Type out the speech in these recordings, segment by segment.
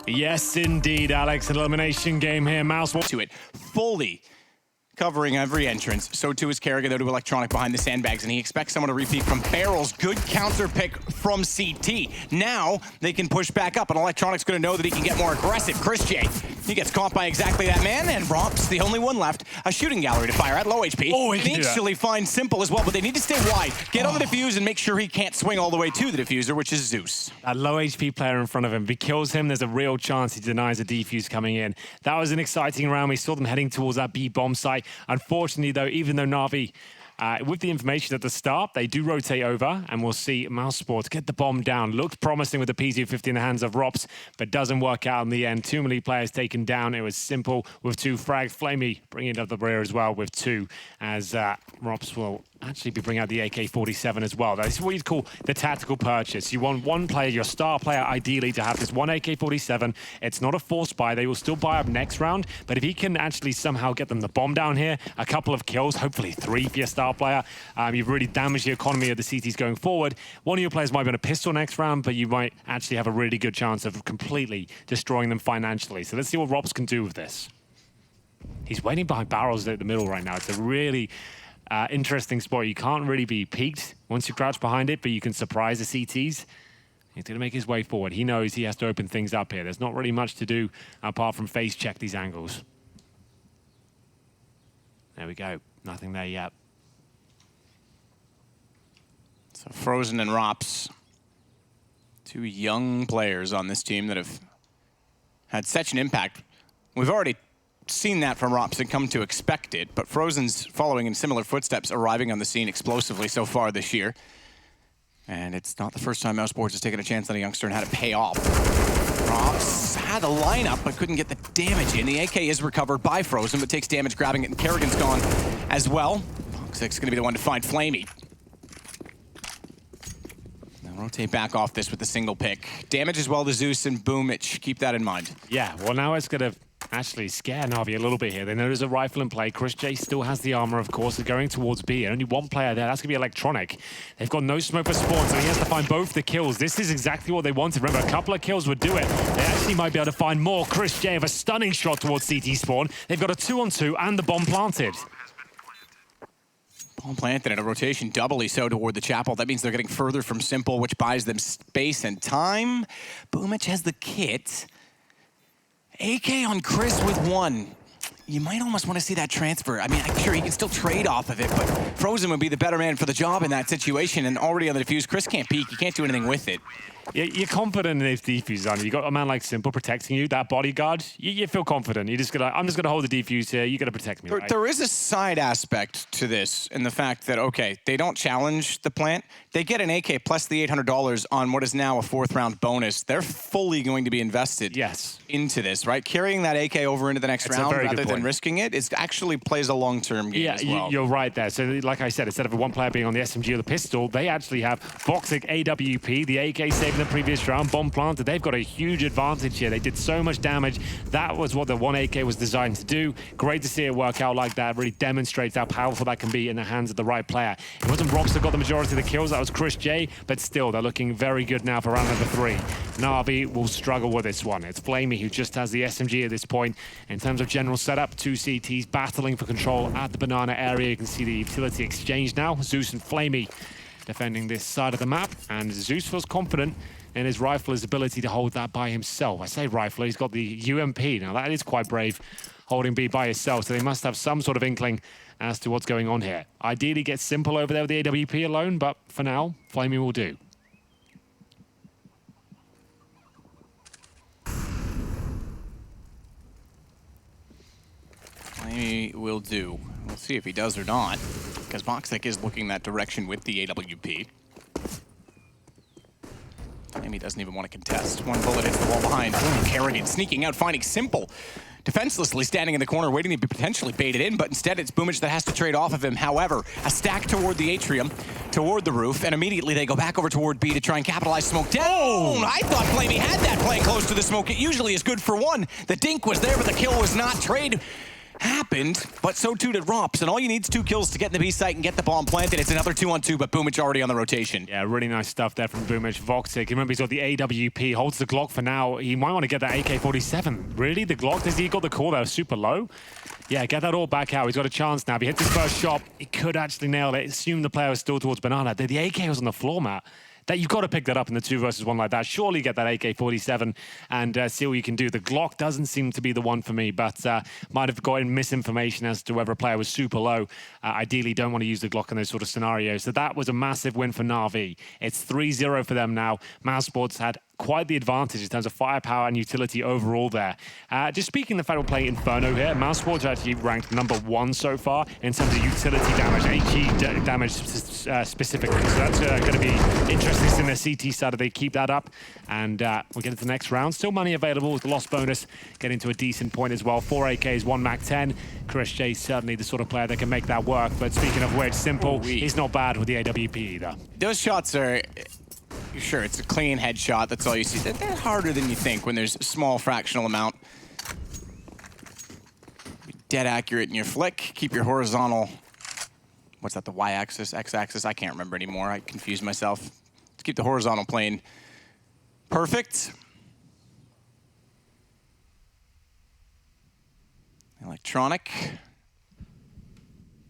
Yes, indeed, Alex. An elimination game here. Mousesports to it, fully covering every entrance. So too is Kerrigan, though, to Electronic behind the sandbags, and he expects someone to repeat from Barrels. Good counter pick from CT. Now they can push back up, and Electronic's going to know that he can get more aggressive. Chris J, he gets caught by exactly that man, and Romp's the only one left. A shooting gallery to fire at low HP. Oh, he can actually find Simple as well, but they need to stay wide. Get on the defuse and make sure he can't swing all the way to the diffuser, which is Zeus. That low HP player in front of him. If he kills him, there's a real chance he denies a defuse coming in. That was an exciting round. We saw them heading towards that B bomb site. Unfortunately, though, even though NaVi, with the information at the start, they do rotate over, and we'll see Mousesports get the bomb down. Looked promising with the PZ-50 in the hands of Rops, but doesn't work out in the end. Too many players taken down. It was Simple with 2 frags. Flamey bringing it up the rear as well with 2, as Rops will actually be bringing out the AK-47 as well. That's what you'd call the tactical purchase. You want one player, your star player, ideally, to have this one AK-47. It's not a forced buy. They will still buy up next round, but if he can actually somehow get them the bomb down here, a couple of kills, hopefully 3 for your star player, you've really damaged the economy of the CTs going forward. One of your players might be on a pistol next round, but you might actually have a really good chance of completely destroying them financially. So let's see what Rops can do with this. He's waiting behind barrels at the middle right now. It's a really interesting spot. You can't really be peeked once you crouch behind it, but you can surprise the CTs. He's going to make his way forward. He knows he has to open things up here. There's not really much to do apart from face check these angles. There we go. Nothing there yet. So Frozen and Rops, 2 young players on this team that have had such an impact. We've already seen that from Rops and come to expect it, but Frozen's following in similar footsteps, arriving on the scene explosively so far this year. And it's not the first time Mousesports has taken a chance on a youngster and had to pay off. Rops had a lineup but couldn't get the damage in. The AK is recovered by Frozen, but takes damage grabbing it, and Kerrigan's gone as well. Foxic's gonna be the one to find Flamey. Now rotate back off this with the single pick. Damage as well to Zeus and Boomich. Keep that in mind. Yeah, well, now it's gonna actually scare NaVi a little bit here. They know there's a rifle in play. Chris J still has the armor, of course. They're going towards B. Only one player there. That's going to be Electronic. They've got no smoke for spawns, and he has to find both the kills. This is exactly what they wanted. Remember, a couple of kills would do it. They actually might be able to find more. Chris J with a stunning shot towards CT spawn. They've got a 2-on-2 and the bomb planted. Bomb planted and a rotation doubly so toward the chapel. That means they're getting further from Simple, which buys them space and time. Boomich has the kit. AK on Chris with 1. You might almost want to see that transfer. I mean, I'm sure he can still trade off of it, but Frozen would be the better man for the job in that situation, and already on the defuse, Chris can't peek. He can't do anything with it. You're confident in his defuse on. You got a man like Simple protecting you, that bodyguard. You feel confident. You're just gonna. I'm just gonna hold the defuse here. You gotta protect me. Right? There is a side aspect to this, in the fact that they don't challenge the plant. They get an AK plus the $800 on what is now a 4th round bonus. They're fully going to be invested. Into this, right? Carrying that AK over into the next round rather than risking it, it actually plays a long-term game as well. You're right there. So like I said, instead of one player being on the SMG or the pistol, they actually have Foxic AWP, the AK saving the previous round, bomb planted. They've got a huge advantage here. They did so much damage. That was what the 1 AK was designed to do. Great to see it work out like that. Really demonstrates how powerful that can be in the hands of the right player. It wasn't Rops that got the majority of the kills. That was Chris J, but still, they're looking very good now for round number 3. NaVi will struggle with this one. It's Flamey who just has the SMG at this point. In terms of general setup, 2 CTs battling for control at the banana area. You can see the utility exchange now. Zeus and Flamey defending this side of the map, and Zeus feels confident in his rifler's ability to hold that by himself. I say rifler, he's got the UMP. Now that is quite brave, holding B by himself, so they must have some sort of inkling as to what's going on here. Ideally get Simple over there with the AWP alone, but for now, Flamey will do. Flamey will do. We'll see if he does or not, because Foxic is looking that direction with the AWP. Flamey doesn't even want to contest. 1 bullet hits the wall behind. Kerrigan sneaking out, finding Simple. Defenselessly standing in the corner, waiting to be potentially baited in, but instead it's Boomich that has to trade off of him. However, a stack toward the atrium, toward the roof, and immediately they go back over toward B to try and capitalize. Smoke down. I thought Flamey had that playing close to the smoke. It usually is good for 1. The dink was there, but the kill was not. Trade happened, but so too did Rops. And all you need is 2 kills to get in the B site and get the bomb planted. It's another 2-on-2, but Boomich already on the rotation. Yeah, really nice stuff there from Boomich. Voxic, remember he's got the AWP, holds the Glock for now. He might want to get that AK-47. Really? The Glock? Does he got the call there? Super low? Yeah, get that all back out. He's got a chance now. If he hits his first shot, he could actually nail it. Assume the player was still towards Banana. The AK was on the floor mat. That you've got to pick that up in the 2 versus 1 like that. Surely get that AK-47 and see what you can do. The Glock doesn't seem to be the one for me, but might have gotten misinformation as to whether a player was super low. Ideally, don't want to use the Glock in those sort of scenarios. So that was a massive win for NaVi. It's 3-0 for them now. Mousesports had quite the advantage in terms of firepower and utility overall there. Just speaking of the fact we're playing Inferno here, Mousesports are actually ranked #1 so far in terms of utility damage, HE damage specifically. So that's going to be interesting in the CT side if they keep that up. And we'll get into the next round. Still money available with the loss bonus, getting to a decent point as well. 4 AKs, 1 MAC-10. Chris J certainly the sort of player that can make that work. But speaking of which, Simple, he's not bad with the AWP either. Those shots are... Sure, it's a clean headshot. That's all you see. They're harder than you think when there's a small fractional amount. Be dead accurate in your flick. Keep your horizontal... What's that, the Y-axis, X-axis? I can't remember anymore. I confuse myself. Let's keep the horizontal plane perfect. Electronic.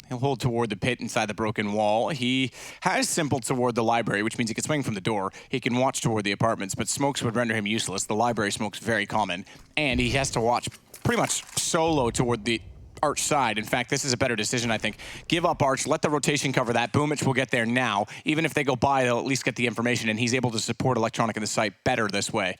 He'll hold toward the pit inside the broken wall. He has Simple toward the library, which means he can swing from the door. He can watch toward the apartments, but smokes would render him useless. The library smoke's very common. And he has to watch pretty much solo toward the Arch side. In fact, this is a better decision, I think. Give up Arch, let the rotation cover that. Boomich will get there now. Even if they go by, they'll at least get the information, and he's able to support Electronic in the site better this way.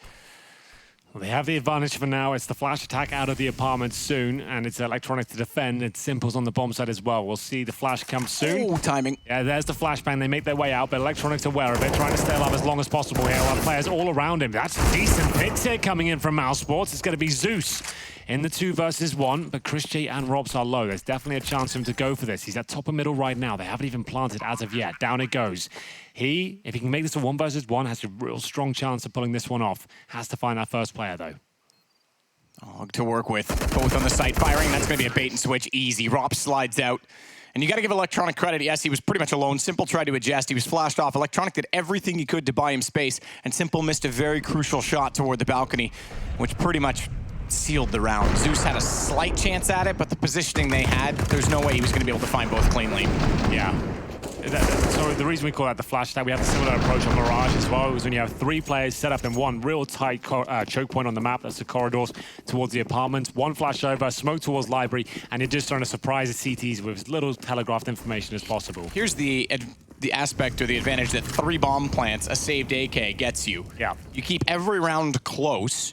Well, they have the advantage for now. It's the flash attack out of the apartment soon, and it's Electronic to defend. It's Simple's on the bomb side as well. We'll see the flash come soon. Oh, timing. Yeah, there's the flashbang. They make their way out, but Electronic's aware of it, trying to stay alive as long as possible here. While players all around him. That's a decent picks here coming in from Mousesports. It's going to be Zeus in the 2 versus 1, but Chris J and Robs are low. There's definitely a chance for him to go for this. He's at top of middle right now. They haven't even planted as of yet. Down it goes. If he can make this a 1 versus 1, has a real strong chance of pulling this one off. Has to find that first player, though. To work with, both on the site firing. That's going to be a bait and switch, easy. Rob slides out. And you got to give Electronic credit. Yes, he was pretty much alone. Simple tried to adjust. He was flashed off. Electronic did everything he could to buy him space, and Simple missed a very crucial shot toward the balcony, which pretty much sealed the round. Zeus had a slight chance at it, but the positioning they had, there's no way he was going to be able to find both cleanly. Yeah. So the reason we call that the flash attack, we have a similar approach on Mirage as well. It was when you have 3 players set up in one real tight choke point on the map. That's the corridors towards the apartments. 1 flash over, smoke towards library, and you're just trying to surprise the CTs with as little telegraphed information as possible. Here's the aspect or the advantage that 3 bomb plants, a saved AK, gets you. Yeah. You keep every round close,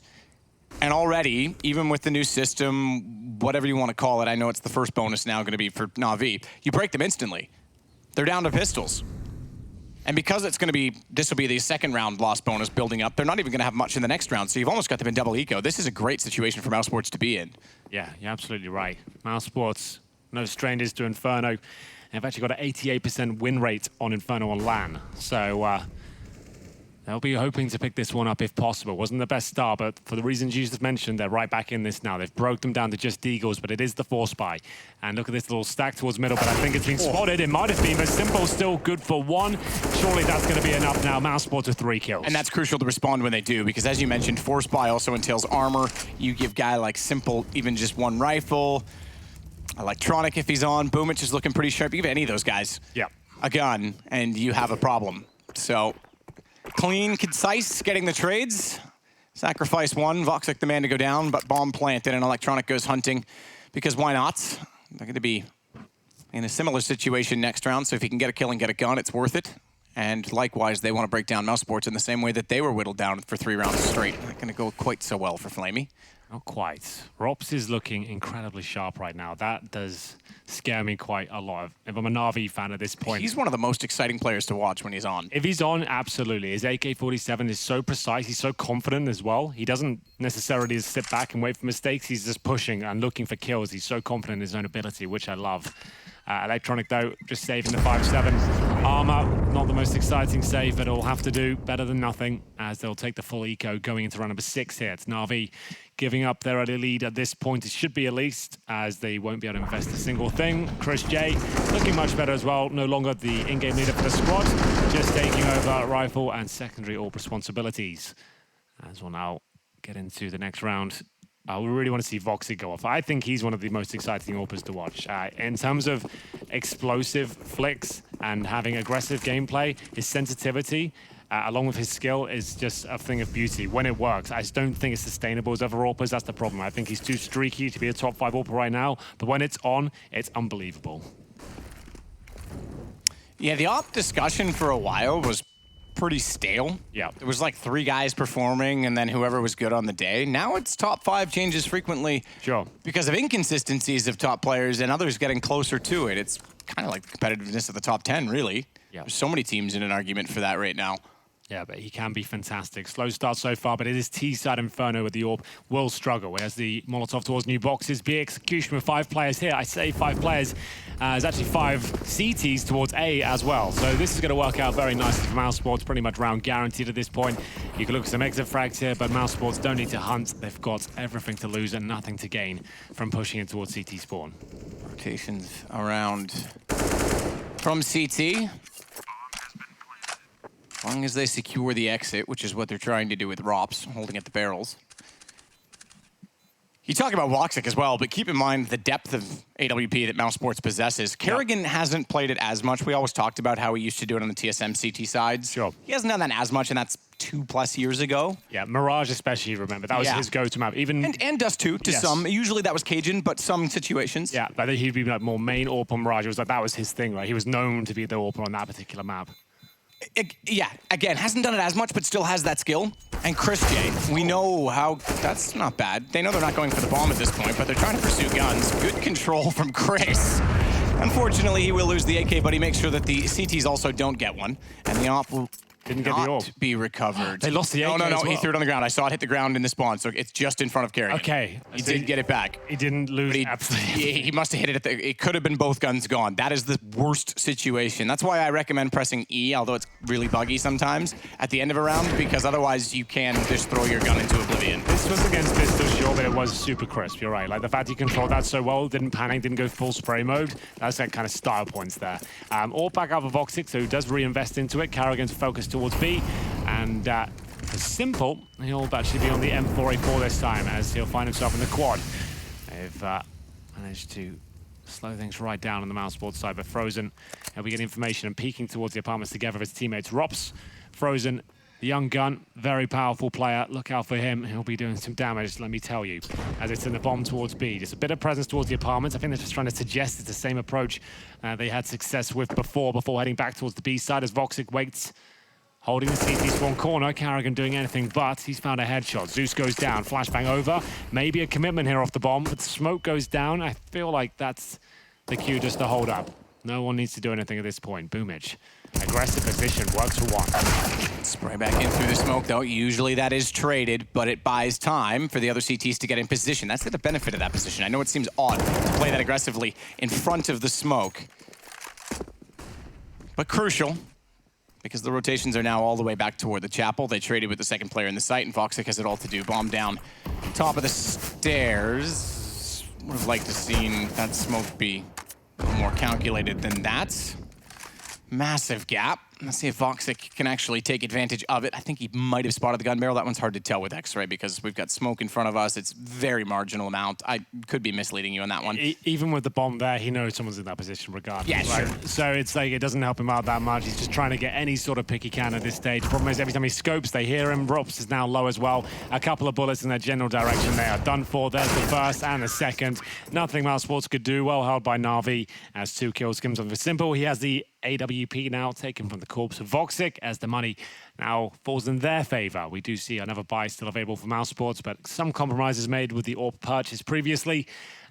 and already, even with the new system, whatever you want to call it, I know it's the first bonus now going to be for NaVi, you break them instantly. They're down to pistols. And because it's going to be, this will be the 2nd round loss bonus building up, they're not even going to have much in the next round, so you've almost got them in double eco. This is a great situation for Mousesports to be in. Yeah, you're absolutely right. Mousesports, no strangers to Inferno. They've actually got an 88% win rate on Inferno on LAN. So they'll be hoping to pick this one up if possible. Wasn't the best start, but for the reasons you just mentioned, they're right back in this now. They've broke them down to just Deagles, but it is the 4 spy. And look at this little stack towards middle, but I think it's been spotted. It might have been, but Simple's still good for 1. Surely that's going to be enough now. Mousesports with 3 kills. And that's crucial to respond when they do, because as you mentioned, 4 spy also entails armor. You give guy like Simple even just 1 rifle. Electronic if he's on. Boomich is looking pretty sharp. You give any of those guys a gun, and you have a problem. So clean, concise, getting the trades. Sacrifice 1, Voxic the man to go down, but bomb planted and Electronic goes hunting, because why not? They're going to be in a similar situation next round, so if he can get a kill and get a gun, it's worth it. And likewise, they want to break down Mousesports in the same way that they were whittled down for 3 rounds straight. Not going to go quite so well for Flamey. Not quite. Rops is looking incredibly sharp right now. That does scare me quite a lot. If I'm a NaVi fan at this point. He's one of the most exciting players to watch when he's on. If he's on, absolutely. His AK-47 is so precise. He's so confident as well. He doesn't necessarily just sit back and wait for mistakes. He's just pushing and looking for kills. He's so confident in his own ability, which I love. Electronic, though, just saving the 5-7. Armor, not the most exciting save, but it'll have to do better than nothing, as they'll take the full eco going into round number 6 here. It's NaVi giving up their early lead at this point. It should be at least, as they won't be able to invest a single thing. Chris J looking much better as well. No longer the in-game leader for the squad, just taking over rifle and secondary AWP responsibilities. As we'll now get into the next round. We really want to see Voxic go off. I think he's one of the most exciting AWPers to watch. In terms of explosive flicks and having aggressive gameplay, his sensitivity, along with his skill, is just a thing of beauty. When it works, I just don't think it's sustainable as other AWPers. That's the problem. I think he's too streaky to be a top 5 AWPer right now, but when it's on, it's unbelievable. Yeah, the AWP discussion for a while was pretty stale. Yeah. There was like 3 guys performing and then whoever was good on the day. Now it's top 5 changes frequently. Sure. Because of inconsistencies of top players and others getting closer to it. It's kind of like the competitiveness of the top 10, really. Yeah. There's so many teams in an argument for that right now. Yeah, but he can be fantastic. Slow start so far, but it is T-side Inferno with the AWP. Will struggle. As the Molotov towards new boxes. B execution with 5 players here. I say 5 players. There's actually 5 CTs towards A as well. So this is going to work out very nicely for Mousesports. Pretty much round guaranteed at this point. You can look at some exit frags here, but Mousesports don't need to hunt. They've got everything to lose and nothing to gain from pushing in towards CT spawn. Rotations around from CT. As long as they secure the exit, which is what they're trying to do with Rops, holding at the barrels. You talk about Voxic as well, but keep in mind the depth of AWP that Mousesports possesses. Kerrigan hasn't played it as much. We always talked about how he used to do it on the TSM CT sides. Sure. He hasn't done that as much, and that's 2+ years ago. Yeah, Mirage especially, remember. That was his go-to map. Even And Dust 2 to some. Usually that was Cajun, but some situations. Yeah, but he'd be like more main AWP on Mirage. It was like that was his thing, right? He was known to be the AWP on that particular map. Yeah, again, hasn't done it as much, but still has that skill. And Chris J, we know how, that's not bad. They know they're not going for the bomb at this point, but they're trying to pursue guns. Good control from Chris. Unfortunately, he will lose the AK, but he makes sure that the CTs also don't get one. And the AWP will Didn't get the AWP. Be recovered. They lost the AK No, as well. he threw it on the ground. I saw it hit the ground in the spawn, so it's just in front of Kerrigan. Okay. He did get it back. He didn't lose absolutely. He must have hit it it could have been both guns gone. That is the worst situation. That's why I recommend pressing E, although it's really buggy sometimes, at the end of a round, because otherwise you can just throw your gun into oblivion. This was against Pistol, sure, but it was super crisp, you're right. Like the fact he controlled that so well, didn't panic, didn't go full spray mode, that's that kind of style points there. All back out for Voxic, so he does reinvest into it. Kerrigan's focused towards B, and for Simple, he'll actually be on the M4A4 this time, as he'll find himself in the quad. They've managed to slow things right down on the Mousesports side, but Frozen, he'll be getting information and peeking towards the apartments together with his teammates. Rops, Frozen, the young gun, very powerful player. Look out for him. He'll be doing some damage, let me tell you, as it's in the bomb towards B. Just a bit of presence towards the apartments. I think they're just trying to suggest it's the same approach they had success with before heading back towards the B side as Voxic waits, holding the CT spawn corner. Kerrigan doing anything but. He's found a headshot. Zeus goes down. Flashbang over. Maybe a commitment here off the bomb, but smoke goes down. I feel like that's the cue just to hold up. No one needs to do anything at this point. Boomich. Aggressive position. Works for one. Spray back in through the smoke, though. Usually that is traded, but it buys time for the other CTs to get in position. That's the benefit of that position. I know it seems odd to play that aggressively in front of the smoke, but crucial, because the rotations are now all the way back toward the chapel. They traded with the second player in the site, and Voxic has it all to do. Bomb down top of the stairs. Would have liked to seen that smoke be a little more calculated than that. Massive gap. Let's see if Voxic can actually take advantage of it. I think he might have spotted the gun barrel. That one's hard to tell with X-ray because we've got smoke in front of us. It's very marginal amount. I could be misleading you on that one. Even with the bomb there, he knows someone's in that position regardless. Yeah, right? sure. So it's like it doesn't help him out that much. He's just trying to get any sort of pick he can at this stage. Problem is, every time he scopes, they hear him. Rops is now low as well. A couple of bullets in their general direction. They are done for. There's the first and the second. Nothing Mousesports could do. Well held by NaVi as 2 kills comes on for Simple. He has the AWP now taken from the corpse of Voxic as the money now falls in their favor. We do see another buy still available for Mousesports, but some compromises made with the AWP purchase previously.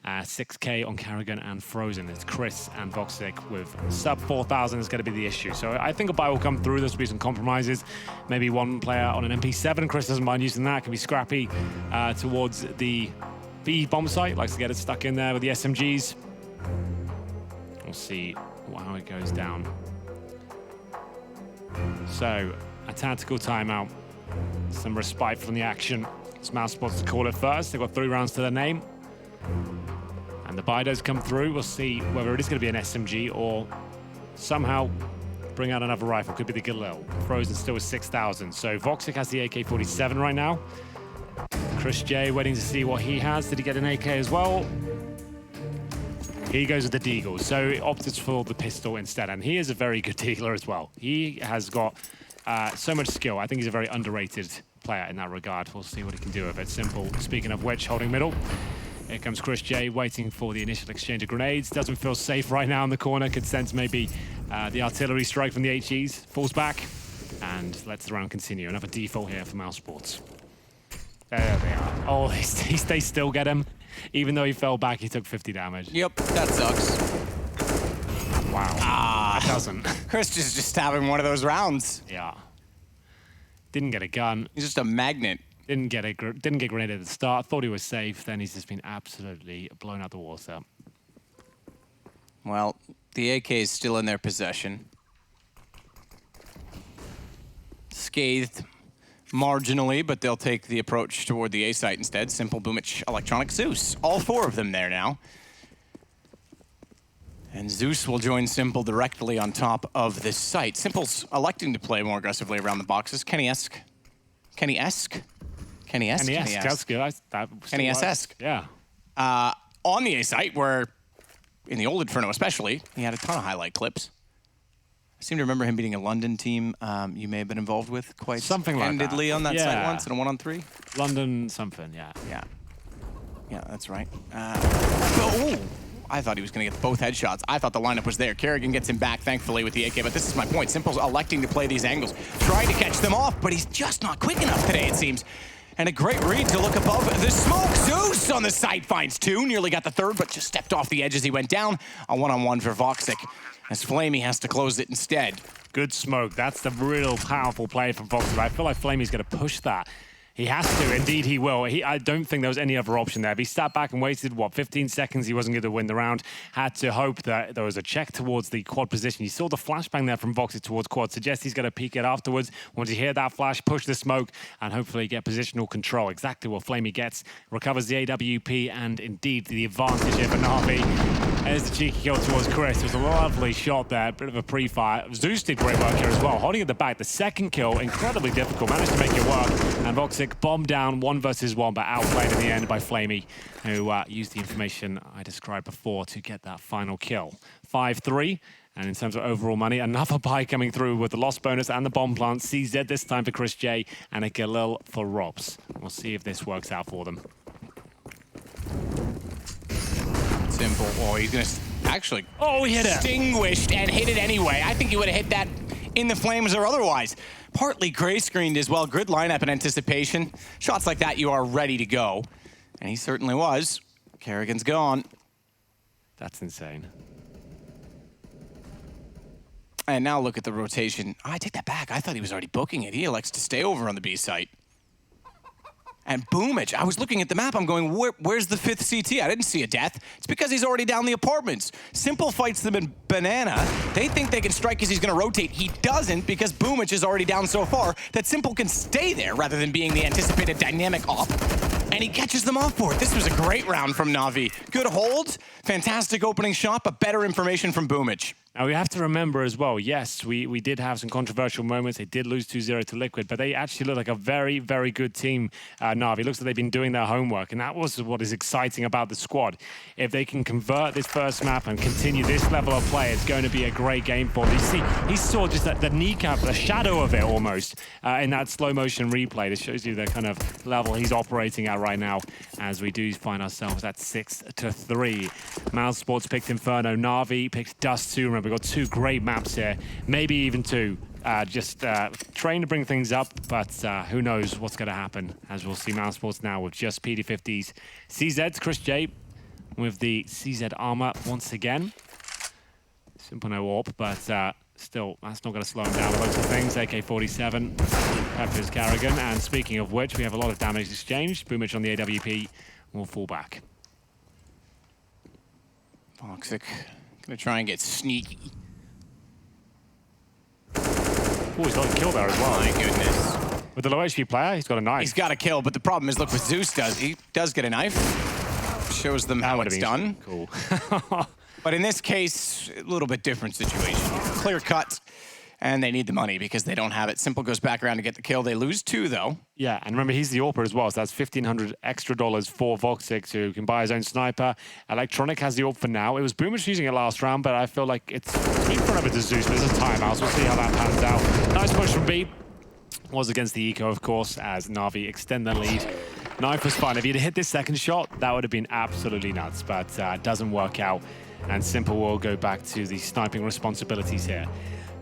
6K on Kerrigan and Frozen. It's Chris and Voxic with sub 4,000 is going to be the issue. So I think a buy will come through. There'll be some compromises. Maybe one player on an MP7. Chris doesn't mind using that. Can be scrappy towards the B bomb site. Likes to get it stuck in there with the SMGs. We'll see how it goes down. So, a tactical timeout. Some respite from the action. It's Mousesports to call it first. They've got 3 rounds to their name. And the buy does come through. We'll see whether it is going to be an SMG or somehow bring out another rifle. Could be the Galil. Frozen still with 6,000. So Voxic has the AK-47 right now. Chris J waiting to see what he has. Did he get an AK as well? He goes with the Deagle. So he opted for the pistol instead. And he is a very good dealer as well. He has got so much skill. I think he's a very underrated player in that regard. We'll see what he can do with it. Simple. Speaking of which, holding middle. Here comes Chris J, waiting for the initial exchange of grenades. Doesn't feel safe right now in the corner. Could sense maybe the artillery strike from the HEs. Falls back and lets the round continue. Another default here for Mousesports. There they are. Oh, they still get him. Even though he fell back, he took 50 damage. Yep, that sucks. Wow. Ah, it doesn't. Chris is just having one of those rounds. Yeah. Didn't get a gun. He's just a magnet. Didn't get grenaded at the start. Thought he was safe. Then he's just been absolutely blown out the water. Well, the AK is still in their possession. Scathed marginally, but they'll take the approach toward the A site instead. Simple, Boomich, Electronic, Zeus. All 4 of them there now. And Zeus will join Simple directly on top of this site. Simple's electing to play more aggressively around the boxes. Kenny-esque. Kenny-esque? Kenny-esque? Kenny-esque. That's good. Kenny-esque. Yeah. On the A site, where in the old Inferno especially, he had a ton of highlight clips. I seem to remember him beating a London team you may have been involved with quite something like candidly on that site once in a 1-on-3. London something, yeah. Yeah, that's right. Oh, I thought he was going to get both headshots. I thought the lineup was there. Kerrigan gets him back, thankfully, with the AK, but this is my point. Simple's electing to play these angles, trying to catch them off, but he's just not quick enough today, it seems. And a great read to look above the smoke. Zeus on the site finds 2. Nearly got the 3rd, but just stepped off the edge as he went down. A 1-on-1 for Voxic, as Flamey has to close it instead. Good smoke. That's the real powerful play from Voxic. I feel like Flamey's going to push that. He has to. Indeed, he will. I don't think there was any other option there. If he sat back and waited, 15 seconds, he wasn't going to win the round. Had to hope that there was a check towards the quad position. You saw the flashbang there from Voxic towards quad. Suggests he's going to peek it afterwards. Once you hear that flash, push the smoke, and hopefully get positional control. Exactly what Flamey gets. Recovers the AWP, and indeed the advantage here for NaVi. There's the cheeky kill towards Chris. It was a lovely shot there. Bit of a pre-fire. Zeus did great work here as well. Holding at the back. The second kill, incredibly difficult. Managed to make it work. And Voxic bombed down 1 versus 1, but outplayed in the end by Flamey, who used the information I described before to get that final kill. 5-3. And in terms of overall money, another buy coming through with the loss bonus and the bomb plant. CZ this time for Chris J, and a Galil for Robs. We'll see if this works out for them. Simple. Oh, he's going to actually he hit it. Extinguished and hit it anyway. I think he would have hit that in the flames or otherwise. Partly gray screened as well. Good lineup and anticipation. Shots like that, you are ready to go. And he certainly was. Kerrigan's gone. That's insane. And now look at the rotation. I take that back. I thought he was already booking it. He elects to stay over on the B site. And Boomich, I was looking at the map, I'm going, where's the 5th CT? I didn't see a death. It's because he's already down the apartments. Simple fights them in Banana. They think they can strike because he's going to rotate. He doesn't, because Boomich is already down so far that Simple can stay there rather than being the anticipated dynamic op. And he catches them off for it. This was a great round from NaVi. Good hold, fantastic opening shot, but better information from Boomich. Now, we have to remember as well, yes, we did have some controversial moments. They did lose 2-0 to Liquid, but they actually look like a very, very good team, NaVi. Looks like they've been doing their homework, and that was what is exciting about the squad. If they can convert this first map and continue this level of play, it's going to be a great game for them. You see, he saw just the kneecap, the shadow of it almost, in that slow-motion replay. This shows you the kind of level he's operating at right now, as we do find ourselves at 6-3. Mousesports picked Inferno, NaVi picked Dust 2. Remember, we've got 2 great maps here, maybe even 2. Just trying to bring things up, but who knows what's going to happen, as we'll see Mousesports now with just PD50s. CZ, Chris J with the CZ armor once again. Simple no AWP, but still, that's not going to slow him down with loads of things. AK-47, Peppers Kerrigan, and speaking of which, we have a lot of damage exchanged. Boomich on the AWP will fall back. Voxic Gonna try and get sneaky. Oh, he's got a kill there as well. My goodness. With the low HP player, he's got a knife. He's got a kill, but the problem is, look what Zeus does. He does get a knife. Shows them how it's done. Cool. But in this case, a little bit different situation. Clear cut, and they need the money because they don't have it. Simple goes back around to get the kill. They lose 2, though. Yeah, and remember, he's the AWPer as well, so that's $1,500 extra for Voxic, who can buy his own sniper. Electronic has the AWP for now. It was Boomich using it last round, but I feel like it's been front of it to Zeus. There's a timeout, so we'll see how that pans out. Nice push from B. Was against the Eco, of course, as NaVi extend the lead. Knife was fun. If he'd hit this second shot, that would have been absolutely nuts, but it doesn't work out. And Simple will go back to the sniping responsibilities here.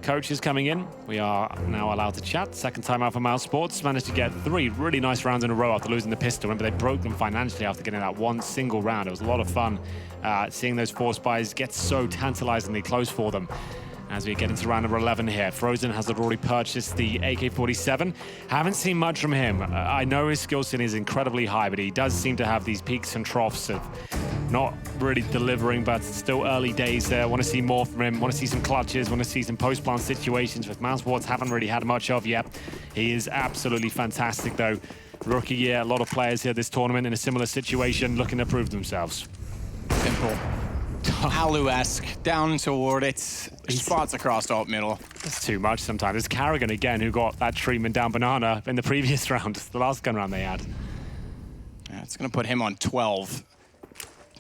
Coach is coming in. We are now allowed to chat. Second time out for Mousesports. Managed to get 3 really nice rounds in a row after losing the pistol. Remember, they broke them financially after getting that one single round. It was a lot of fun seeing those 4 spies get so tantalizingly close for them. As we get into round number 11 here, Frozen has already purchased the AK-47. Haven't seen much from him. I know his skill set is incredibly high, but he does seem to have these peaks and troughs of not really delivering, but still early days there. Want to see more from him. Want to see some clutches. Want to see some post-plant situations, which Mousesports haven't really had much of yet. He is absolutely fantastic, though. Rookie year, a lot of players here this tournament in a similar situation looking to prove themselves. Simple. Alu-esque, down toward it, spots across alt middle. That's too much sometimes. It's Carrigan again who got that treatment down banana in the previous round, the last gun round they had. Yeah, it's going to put him on 12.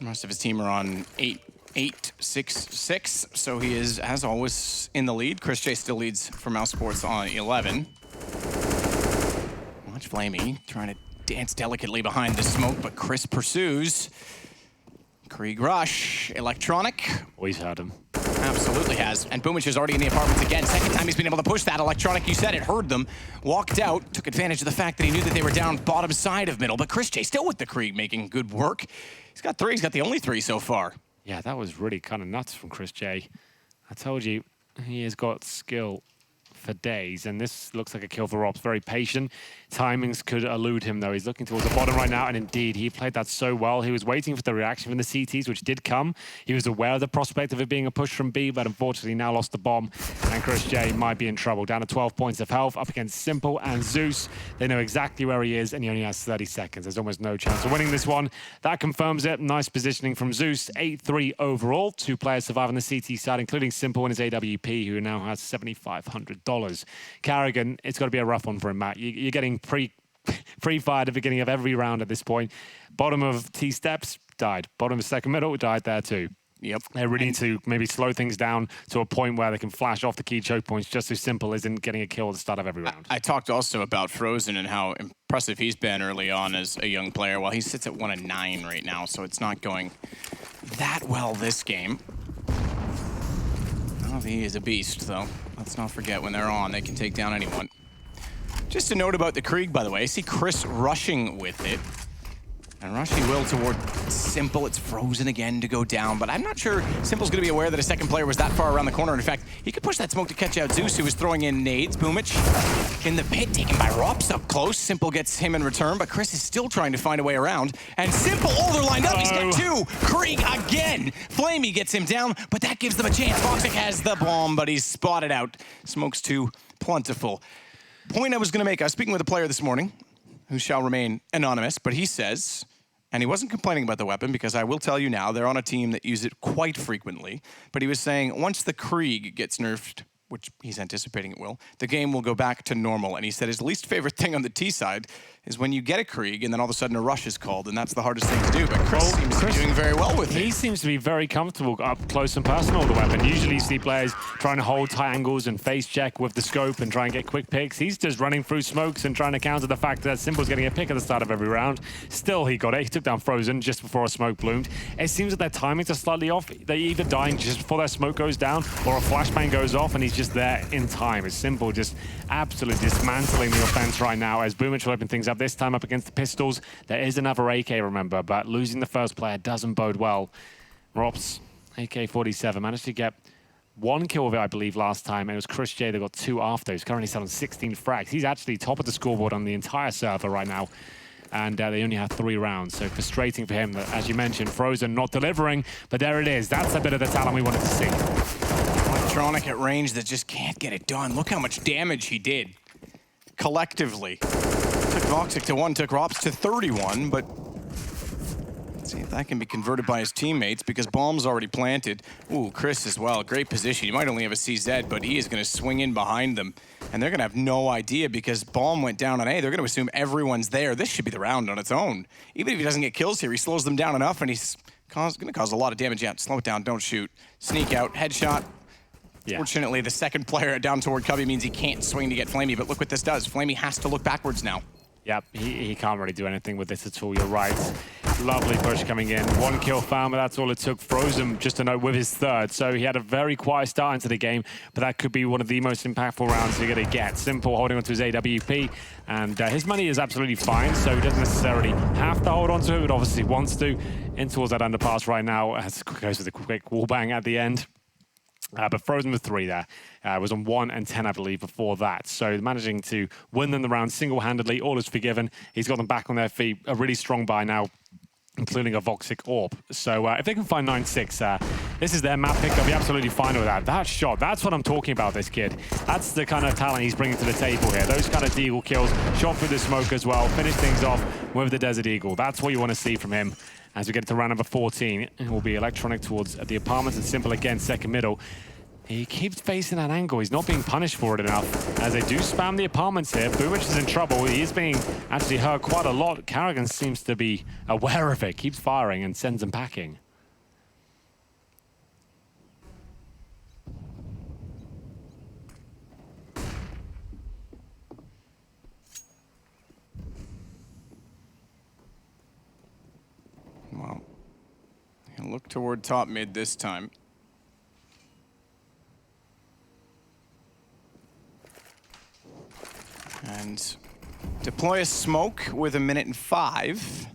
The rest of his team are on 8-6-6, so he is, as always, in the lead. Chris J still leads for Mousesports on 11. Watch Flamey trying to dance delicately behind the smoke, but Chris pursues. Krieg rush, Electronic. Always had him. Absolutely has. And Boomich is already in the apartments again. Second time he's been able to push that. Electronic, you said it, heard them. Walked out, took advantage of the fact that he knew that they were down bottom side of middle. But Chris J still with the Krieg, making good work. He's got 3. He's got the only 3 so far. Yeah, that was really kind of nuts from Chris J. I told you, he has got skill for days, and this looks like a kill for Robs. Very patient. Timings could elude him, though. He's looking towards the bottom right now, and indeed, he played that so well. He was waiting for the reaction from the CTs, which did come. He was aware of the prospect of it being a push from B, but unfortunately now lost the bomb, and Chris J might be in trouble. Down to 12 points of health, up against Simple and Zeus. They know exactly where he is, and he only has 30 seconds. There's almost no chance of winning this one. That confirms it. Nice positioning from Zeus. 8-3 overall. 2 players survive on the CT side, including Simple and his AWP, who now has $7,500. Carrigan, it's got to be a rough one for him, Matt. You're getting pre-fire at the beginning of every round at this point. Bottom of T-steps, died. Bottom of second middle, died there too. Yep. They really need to maybe slow things down to a point where they can flash off the key choke points just so Simple isn't getting a kill at the start of every round. I talked also about Frozen and how impressive he's been early on as a young player. Well, he sits at 1-9 right now, so it's not going that well this game. He is a beast, though. Let's not forget, when they're on, they can take down anyone. Just a note about the Krieg, by the way. I see Chris rushing with it. And rushing will toward Simple. It's Frozen again to go down, but I'm not sure Simple's going to be aware that a second player was that far around the corner. In fact, he could push that smoke to catch out Zeus, who was throwing in nades. Boomich in the pit, taken by Rops up close. Simple gets him in return, but Chris is still trying to find a way around. And Simple, they're lined up. He's got 2. Krieg again. Flamey gets him down, but that gives them a chance. Voxic has the bomb, but he's spotted out. Smoke's too plentiful. Point I was going to make, I was speaking with a player this morning who shall remain anonymous, but he says, and he wasn't complaining about the weapon because I will tell you now, they're on a team that use it quite frequently, but he was saying once the Krieg gets nerfed, which he's anticipating it will, the game will go back to normal. And he said his least favorite thing on the T side is when you get a Krieg and then all of a sudden a rush is called, and that's the hardest thing to do. But Chris seems to be doing very well with it. He seems to be very comfortable up close and personal with the weapon. Usually you see players trying to hold tight angles and face check with the scope and try and get quick picks. He's just running through smokes and trying to counter the fact that Simple's getting a pick at the start of every round. Still, he got it. He took down Frozen just before a smoke bloomed. It seems that their timings are slightly off. They're either dying just before their smoke goes down or a flashbang goes off and he's just there in time. It's Simple just absolutely dismantling the offense right now as Boomich will open things up, this time up against the pistols. There is another AK, remember, but losing the first player doesn't bode well. Rops, AK-47, managed to get 1 kill with it, I believe, last time, and it was Chris J that got 2 after. He's currently selling 16 frags. He's actually top of the scoreboard on the entire server right now. and they only have 3 rounds. So frustrating for him that, as you mentioned, Frozen not delivering, but there it is. That's a bit of the talent we wanted to see. Electronic at range that just can't get it done. Look how much damage he did collectively. Took Voxic to 1, took Rops to 31, but let's see if that can be converted by his teammates because bomb's already planted. Ooh, Chris as well, great position. He might only have a CZ, but he is going to swing in behind them. And they're going to have no idea because bomb went down on A. They're going to assume everyone's there. This should be the round on its own. Even if he doesn't get kills here, he slows them down enough and he's going to cause a lot of damage. Yeah, slow it down, don't shoot. Sneak out, headshot. Yeah. Fortunately, the second player down toward Cubby means he can't swing to get Flamey, but look what this does. Flamey has to look backwards now. Yep, he can't really do anything with this at all, you're right. Lovely push coming in. 1 kill found, but that's all it took. Frozen, just a note, with his 3rd. So he had a very quiet start into the game, but that could be one of the most impactful rounds you're going to get. Simple holding onto his AWP, and his money is absolutely fine, so he doesn't necessarily have to hold onto it, but obviously wants to. In towards that underpass right now, as goes with a quick wall bang at the end. But Frozen with 3 there. Was on 1 and 10, I believe, before that. So managing to win them the round single-handedly, all is forgiven. He's got them back on their feet. A really strong buy now, including a Voxic Orb. So if they can find 9-6, this is their map pick. They'll be absolutely fine with that. That shot, that's what I'm talking about, this kid. That's the kind of talent he's bringing to the table here. Those kind of Deagle kills, shot through the smoke as well, finish things off with the Desert Eagle. That's what you want to see from him. As we get to round number 14, it will be Electronic towards the apartments and Simple again, second middle. He keeps facing that angle. He's not being punished for it enough. As they do spam the apartments here, Boomich is in trouble. He is being actually hurt quite a lot. Carrigan seems to be aware of it, keeps firing and sends him packing. Well, he'll look toward top mid this time. And deploy a smoke with 1 minute and 5.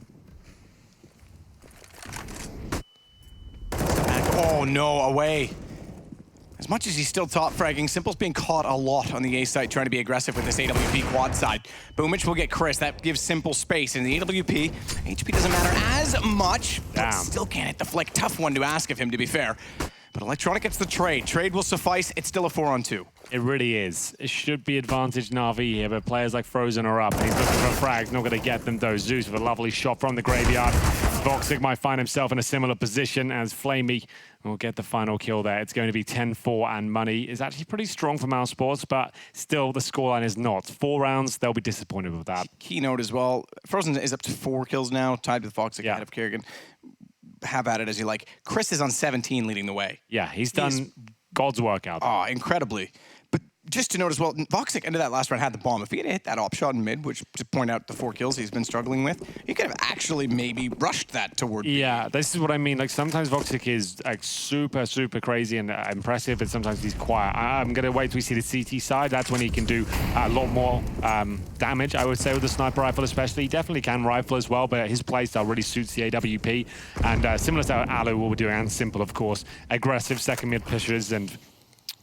Oh no, away. As much as he's still top fragging, Simple's being caught a lot on the A site trying to be aggressive with this AWP quad side. Boomich will get Chris. That gives Simple space. And the AWP, HP doesn't matter as much, but still can't hit the flick. Tough one to ask of him, to be fair. But Electronic gets the trade. Trade will suffice. It's still a 4-on-2. It really is. It should be advantage NaVi here, but players like Frozen are up. And he's looking for frags, not going to get them though. Zeus with a lovely shot from the graveyard. Voxic might find himself in a similar position as Flamey will get the final kill there. It's going to be 10-4, and money is actually pretty strong for Mousesports, but still the scoreline is not. 4 rounds, they'll be disappointed with that. Keynote as well. Frozen is up to 4 kills now, tied with Voxic ahead of Kerrigan. Have at it as you like. Chris is on 17 leading the way. Yeah, he's done God's work out there. Oh, incredibly. But just to note as well, Voxic into that last round had the bomb. If he had hit that op shot in mid, which to point out the 4 kills he's been struggling with, he could have actually maybe rushed that toward Yeah, this is what I mean. Like sometimes Voxic is like super, super crazy and impressive, and sometimes he's quiet. I'm going to wait till we see the CT side. That's when he can do a lot more damage, I would say, with the sniper rifle especially. He definitely can rifle as well, but his playstyle really suits the AWP. And similar to Alu, what we're doing, and Simple, of course, aggressive second mid pushers and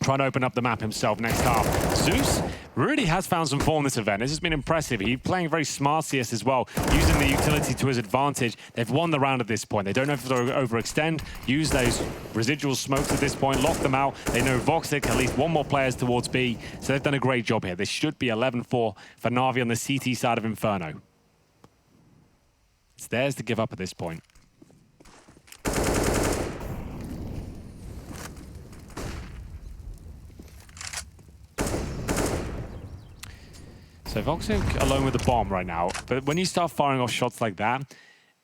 trying to open up the map himself next half. Zeus really has found some form this event. This has been impressive. He's playing very smart CS as well, using the utility to his advantage. They've won the round at this point. They don't have to overextend, use those residual smokes at this point, lock them out. They know Voxic, at least 1 more players towards B, so they've done a great job here. This should be 11-4 for NaVi on the CT side of Inferno. It's theirs to give up at this point. So Voxic alone with the bomb right now, but when you start firing off shots like that,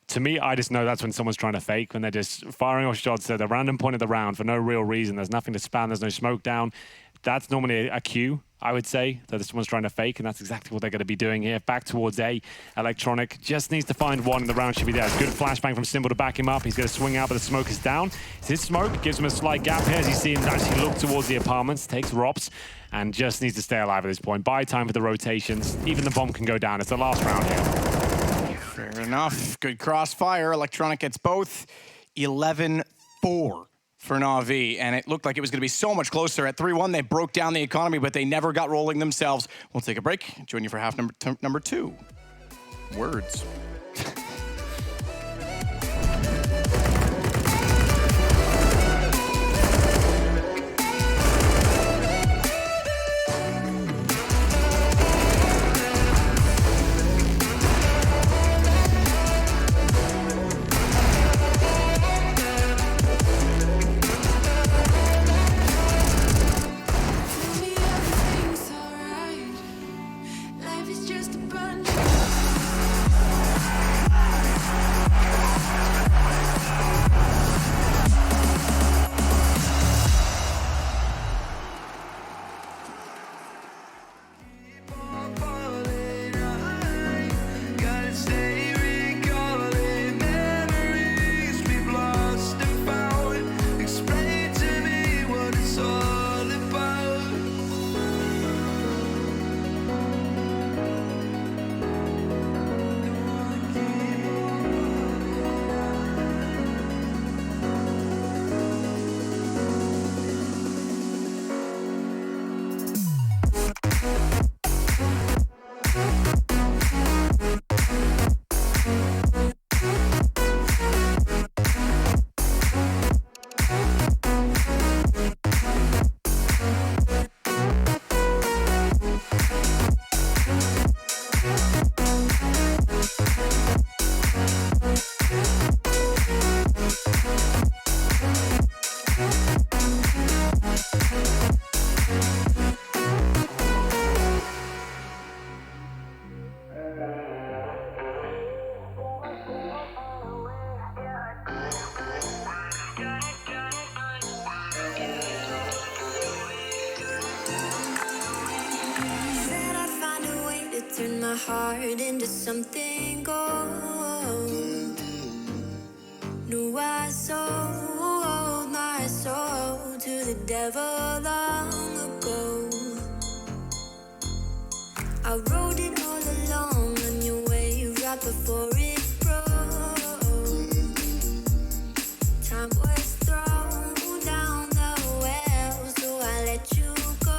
to me, I just know that's when someone's trying to fake, when they're just firing off shots at the random point of the round for no real reason. There's nothing to spam, there's no smoke down. That's normally a cue, I would say, that someone's trying to fake, and that's exactly what they're going to be doing here. Back towards A. Electronic just needs to find 1, and the round should be there. Good flashbang from Simple to back him up. He's going to swing out, but the smoke is down. His smoke gives him a slight gap here as you see him actually look towards the apartments, takes Rops, and just needs to stay alive at this point. Buy time for the rotations. Even the bomb can go down. It's the last round here. Fair enough. Good crossfire. Electronic gets both. 11-4 for NaVi, and it looked like it was going to be so much closer. At 3-1, they broke down the economy, but they never got rolling themselves. We'll take a break. Join you for half number 2. words. My heart into something gold. No, I sold my soul to the devil long ago. I rode it all along on your wave right before it broke. Time was thrown down the well, so I let you go.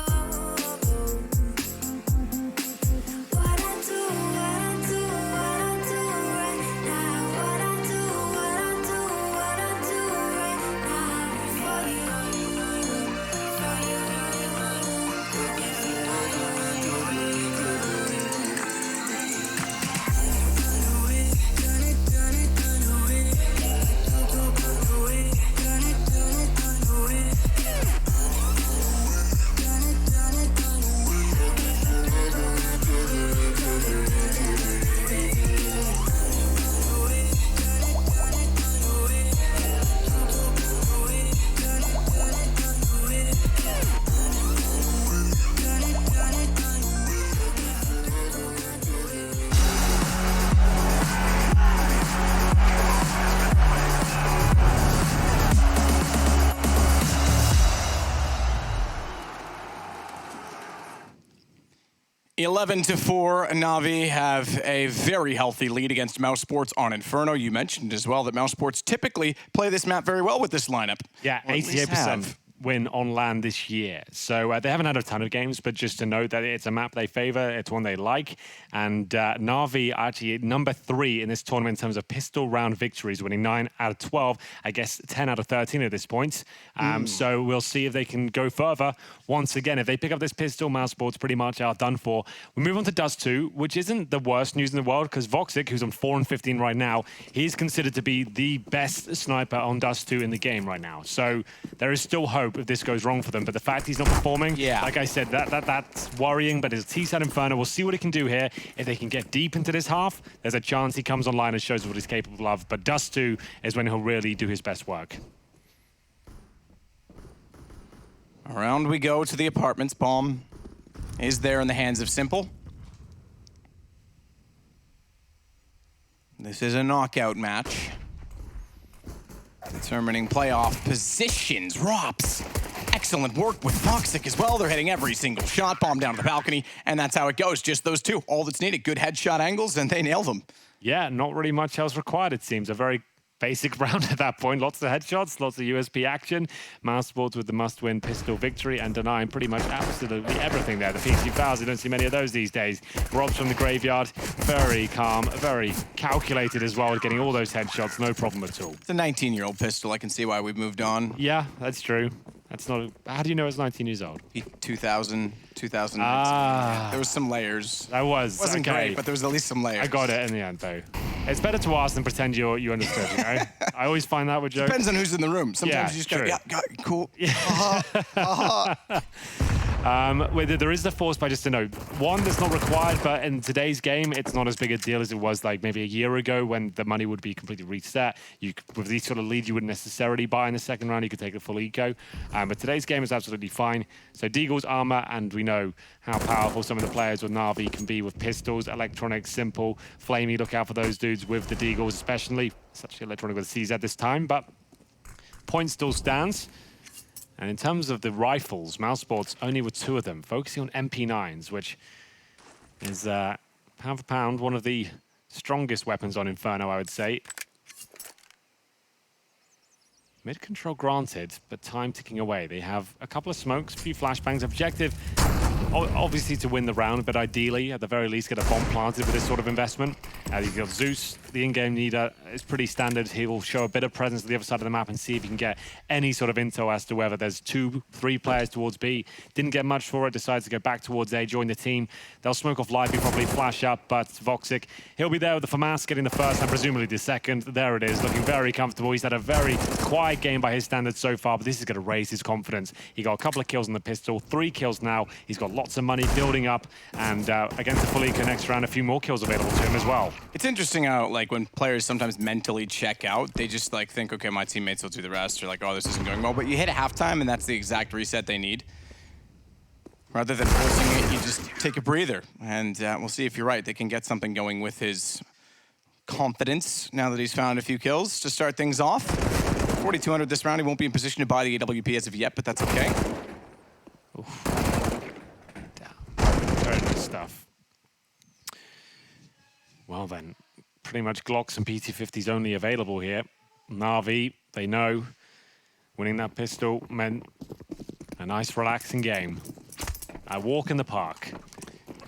(11-4), NaVi have a very healthy lead against Mousesports on Inferno. You mentioned as well that Mousesports typically play this map very well with this lineup. Yeah, 88% win on land this year. So they haven't had a ton of games, but just to note that it's a map they favor, it's one they like. And NaVi actually number 3 in this tournament in terms of pistol round victories, winning 9 out of 12, I guess 10 out of 13 at this point. So we'll see if they can go further. Once again, if they pick up this pistol, Mousesports pretty much are done for. We move on to Dust 2, which isn't the worst news in the world, because Voxic, who's on 4-15 right now, he's considered to be the best sniper on Dust 2 in the game right now. So there is still hope if this goes wrong for them. But the fact he's not performing, like I said, that's worrying. But his T-Side Inferno, we'll see what he can do here. If they can get deep into this half, there's a chance he comes online and shows what he's capable of. But Dust 2 is when he'll really do his best work. Around we go to the apartments. Bomb is there in the hands of Simple. This is a knockout match, determining playoff positions. Rops, excellent work with Voxic as well. They're hitting every single shot. Bomb down to the balcony, and that's how it goes. Just those two. All that's needed, good headshot angles, and they nail them. Yeah, not really much else required, it seems. A very basic round at that point. Lots of headshots, lots of USP action. Mousesports with the must-win pistol victory and denying pretty much absolutely everything there. The PC-1000, you don't see many of those these days. Robs from the graveyard, very calm, very calculated as well, getting all those headshots, no problem at all. It's a 19-year-old pistol. I can see why we've moved on. Yeah, that's true. That's not. How do you know it's 19 years old? 2000. Ah. There was some layers. That was. It wasn't okay. great, but there was at least some layers. I got it in the end, though. It's better to ask than pretend you understood, you know? I always find that with jokes. Depends on who's in the room. Sometimes you just go, yeah, cool. There is the force by, just to note, one that's not required, but in today's game, it's not as big a deal as it was like maybe a year ago when the money would be completely reset. With these sort of leads, you wouldn't necessarily buy in the second round. You could take a full eco. But today's game is absolutely fine. So Deagle's armor, and we know how powerful some of the players with NaVi can be with pistols, electronic, simple, flamey. Look out for those dudes with the Deagles, especially. It's actually electronic with a CZ this time, but point still stands. And in terms of the rifles, Mousesports only with 2 of them, focusing on MP9s, which is, pound for pound, one of the strongest weapons on Inferno, I would say. Mid-control granted, but time ticking away. They have a couple of smokes, a few flashbangs. Objective, obviously, to win the round, but ideally, at the very least, get a bomb planted with this sort of investment. You've got Zeus, the in-game leader, is pretty standard. He will show a bit of presence at the other side of the map and see if he can get any sort of intel as to whether there's 2, 3 players towards B. Didn't get much for it, decides to go back towards A, join the team. They'll smoke off Lively, probably flash up, but Voxic, he'll be there with the FAMAS getting the first and presumably the second. There it is, looking very comfortable. He's had a very quiet game by his standards so far, but this is going to raise his confidence. He got a couple of kills on the pistol, 3 kills now. He's got lots of money building up, and against the full eco next round, a few more kills available to him as well. It's interesting how, like, when players sometimes mentally check out, they just, like, think, okay, my teammates will do the rest, or like, oh, this isn't going well. But you hit at halftime, and that's the exact reset they need. Rather than forcing it, you just take a breather. And we'll see if you're right. They can get something going with his confidence now that he's found a few kills to start things off. 4,200 this round. He won't be in position to buy the AWP as of yet, but that's okay. Oof. Very good stuff. Well then, pretty much Glocks and PT-50s only available here. NaVi, they know, winning that pistol meant a nice relaxing game. A walk in the park.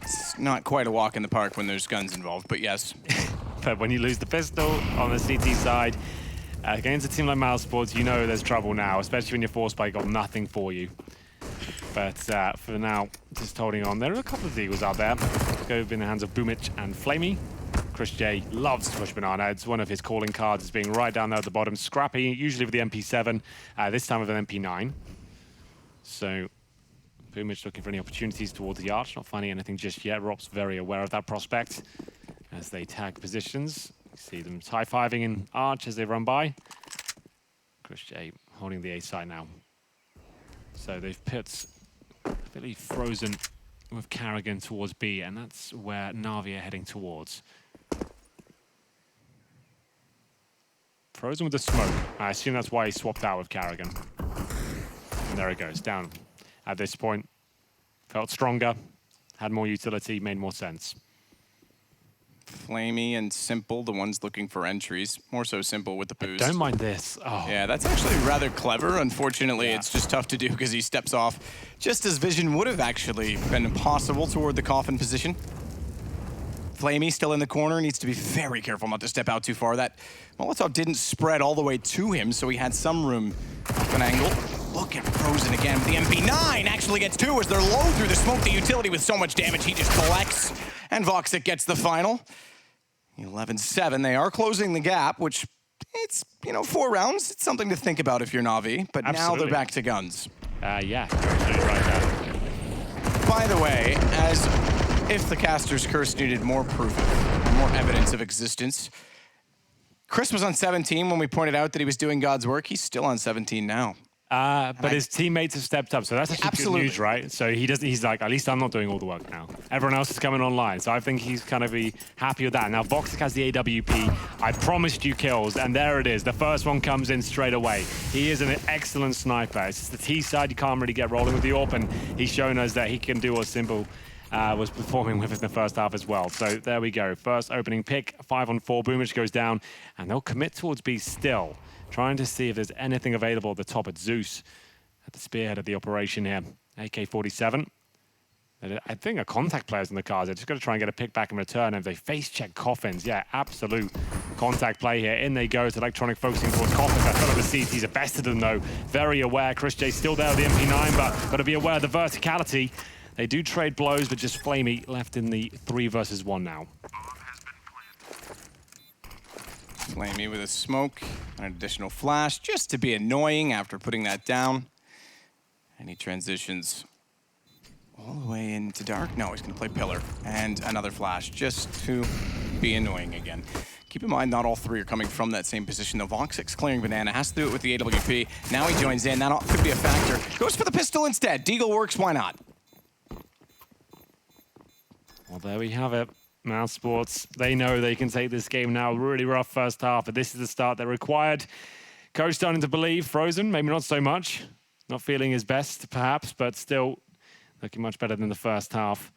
It's not quite a walk in the park when there's guns involved, but yes. But when you lose the pistol on the CT side, against a team like Mousesports, you know there's trouble now, especially when your force spike got nothing for you. But for now, just holding on. There are a couple of Eagles out there. Go in the hands of Boomich and Flamey. Chris J loves to push Banana. It's one of his calling cards, is being right down there at the bottom. Scrappy, usually with the MP7, this time with an MP9. So Boomich looking for any opportunities towards the arch, not finding anything just yet. Rob's very aware of that prospect as they tag positions. You see them high-fiving in arch as they run by. Chris J holding the A side now. So they've put, I believe, Frozen with Carrigan towards B, and that's where NaVi are heading towards. Frozen with the smoke. I assume that's why he swapped out with Carrigan. And there it goes, down. At this point, felt stronger, had more utility, made more sense. Flamey and Simple, the ones looking for entries. More so Simple with the boost. Don't mind this. Oh. Yeah, that's actually rather clever. Unfortunately, it's just tough to do because he steps off just as vision would have actually been possible toward the coffin position. Flamey still in the corner, needs to be very careful not to step out too far. That Molotov didn't spread all the way to him, so he had some room off an angle. Look at Frozen again. The MP9 actually gets 2 as they're low through the smoke. The utility with so much damage, he just collects. And Voxic gets the final. 11-7. They are closing the gap, which it's, 4 rounds. It's something to think about if you're NaVi. But now they're back to guns. Yeah, right there. By the way, as if the caster's curse needed more proof, more evidence of existence, Chris was on 17 when we pointed out that he was doing God's work. He's still on 17 now. But his teammates have stepped up, so that's actually good news, right? So he's like, at least I'm not doing all the work now. Everyone else is coming online, so I think he's kind of be happy with that. Now, Voxic has the AWP. I promised you kills, and there it is. The first one comes in straight away. He is an excellent sniper. It's just the T side, you can't really get rolling with the AWP, and he's shown us that he can do what's simple was performing with in the first half as well. So there we go. First opening pick, 5-on-4. Boomich goes down, and they'll commit towards B still, trying to see if there's anything available at the top at Zeus, at the spearhead of the operation here. AK-47. I think a contact player's in the cards. They're just going to try and get a pick back in return. And if they face check Coffins, yeah, absolute contact play here. In they go. It's Electronic focusing towards Coffins. I feel like the CTs are bested them though. Very aware. Chris J still there with the MP9, but got to be aware of the verticality. They do trade blows, but just Flamey left in the 3 versus 1 now. Flamey with a smoke, an additional flash, just to be annoying after putting that down. And he transitions all the way into dark. No, he's going to play pillar. And another flash, just to be annoying again. Keep in mind, not all 3 are coming from that same position, though. Voxic's clearing Banana, has to do it with the AWP. Now he joins in, that could be a factor. Goes for the pistol instead. Deagle works, why not? Well, there we have it. Mousesports, they know they can take this game now. Really rough first half, but this is the start that required. Coach starting to believe. Frozen, maybe not so much. Not feeling his best, perhaps, but still looking much better than the first half.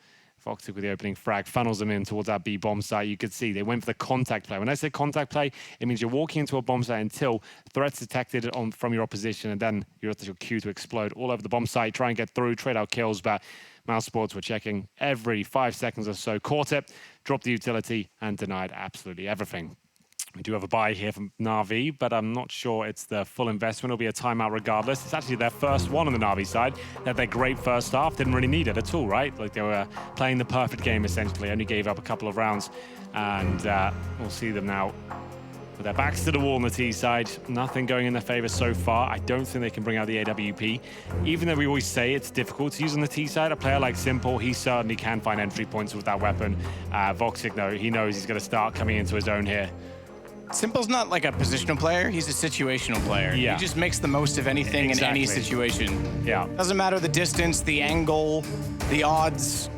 Voxic with the opening frag funnels them in towards that B bomb site. You could see they went for the contact play. When I say contact play, it means you're walking into a bomb site until threats detected from your opposition, and then you're at your cue to explode all over the bomb site, try and get through, trade out kills. But Mousesports were checking every 5 seconds or so, caught it, dropped the utility, and denied absolutely everything. We do have a buy here from NaVi, but I'm not sure it's the full investment. It'll be a timeout regardless. It's actually their first one on the NaVi side. They had their great first half, didn't really need it at all, right? Like they were playing the perfect game essentially, only gave up a couple of rounds. And we'll see them now with their backs to the wall on the T side. Nothing going in their favor so far. I don't think they can bring out the AWP. Even though we always say it's difficult to use on the T side, a player like Simple, he certainly can find entry points with that weapon. Voxic, though, he knows he's going to start coming into his own here. Simple's not like a positional player, he's a situational player. Yeah. He just makes the most of anything in any situation. Yeah. Doesn't matter the distance, the angle, the odds.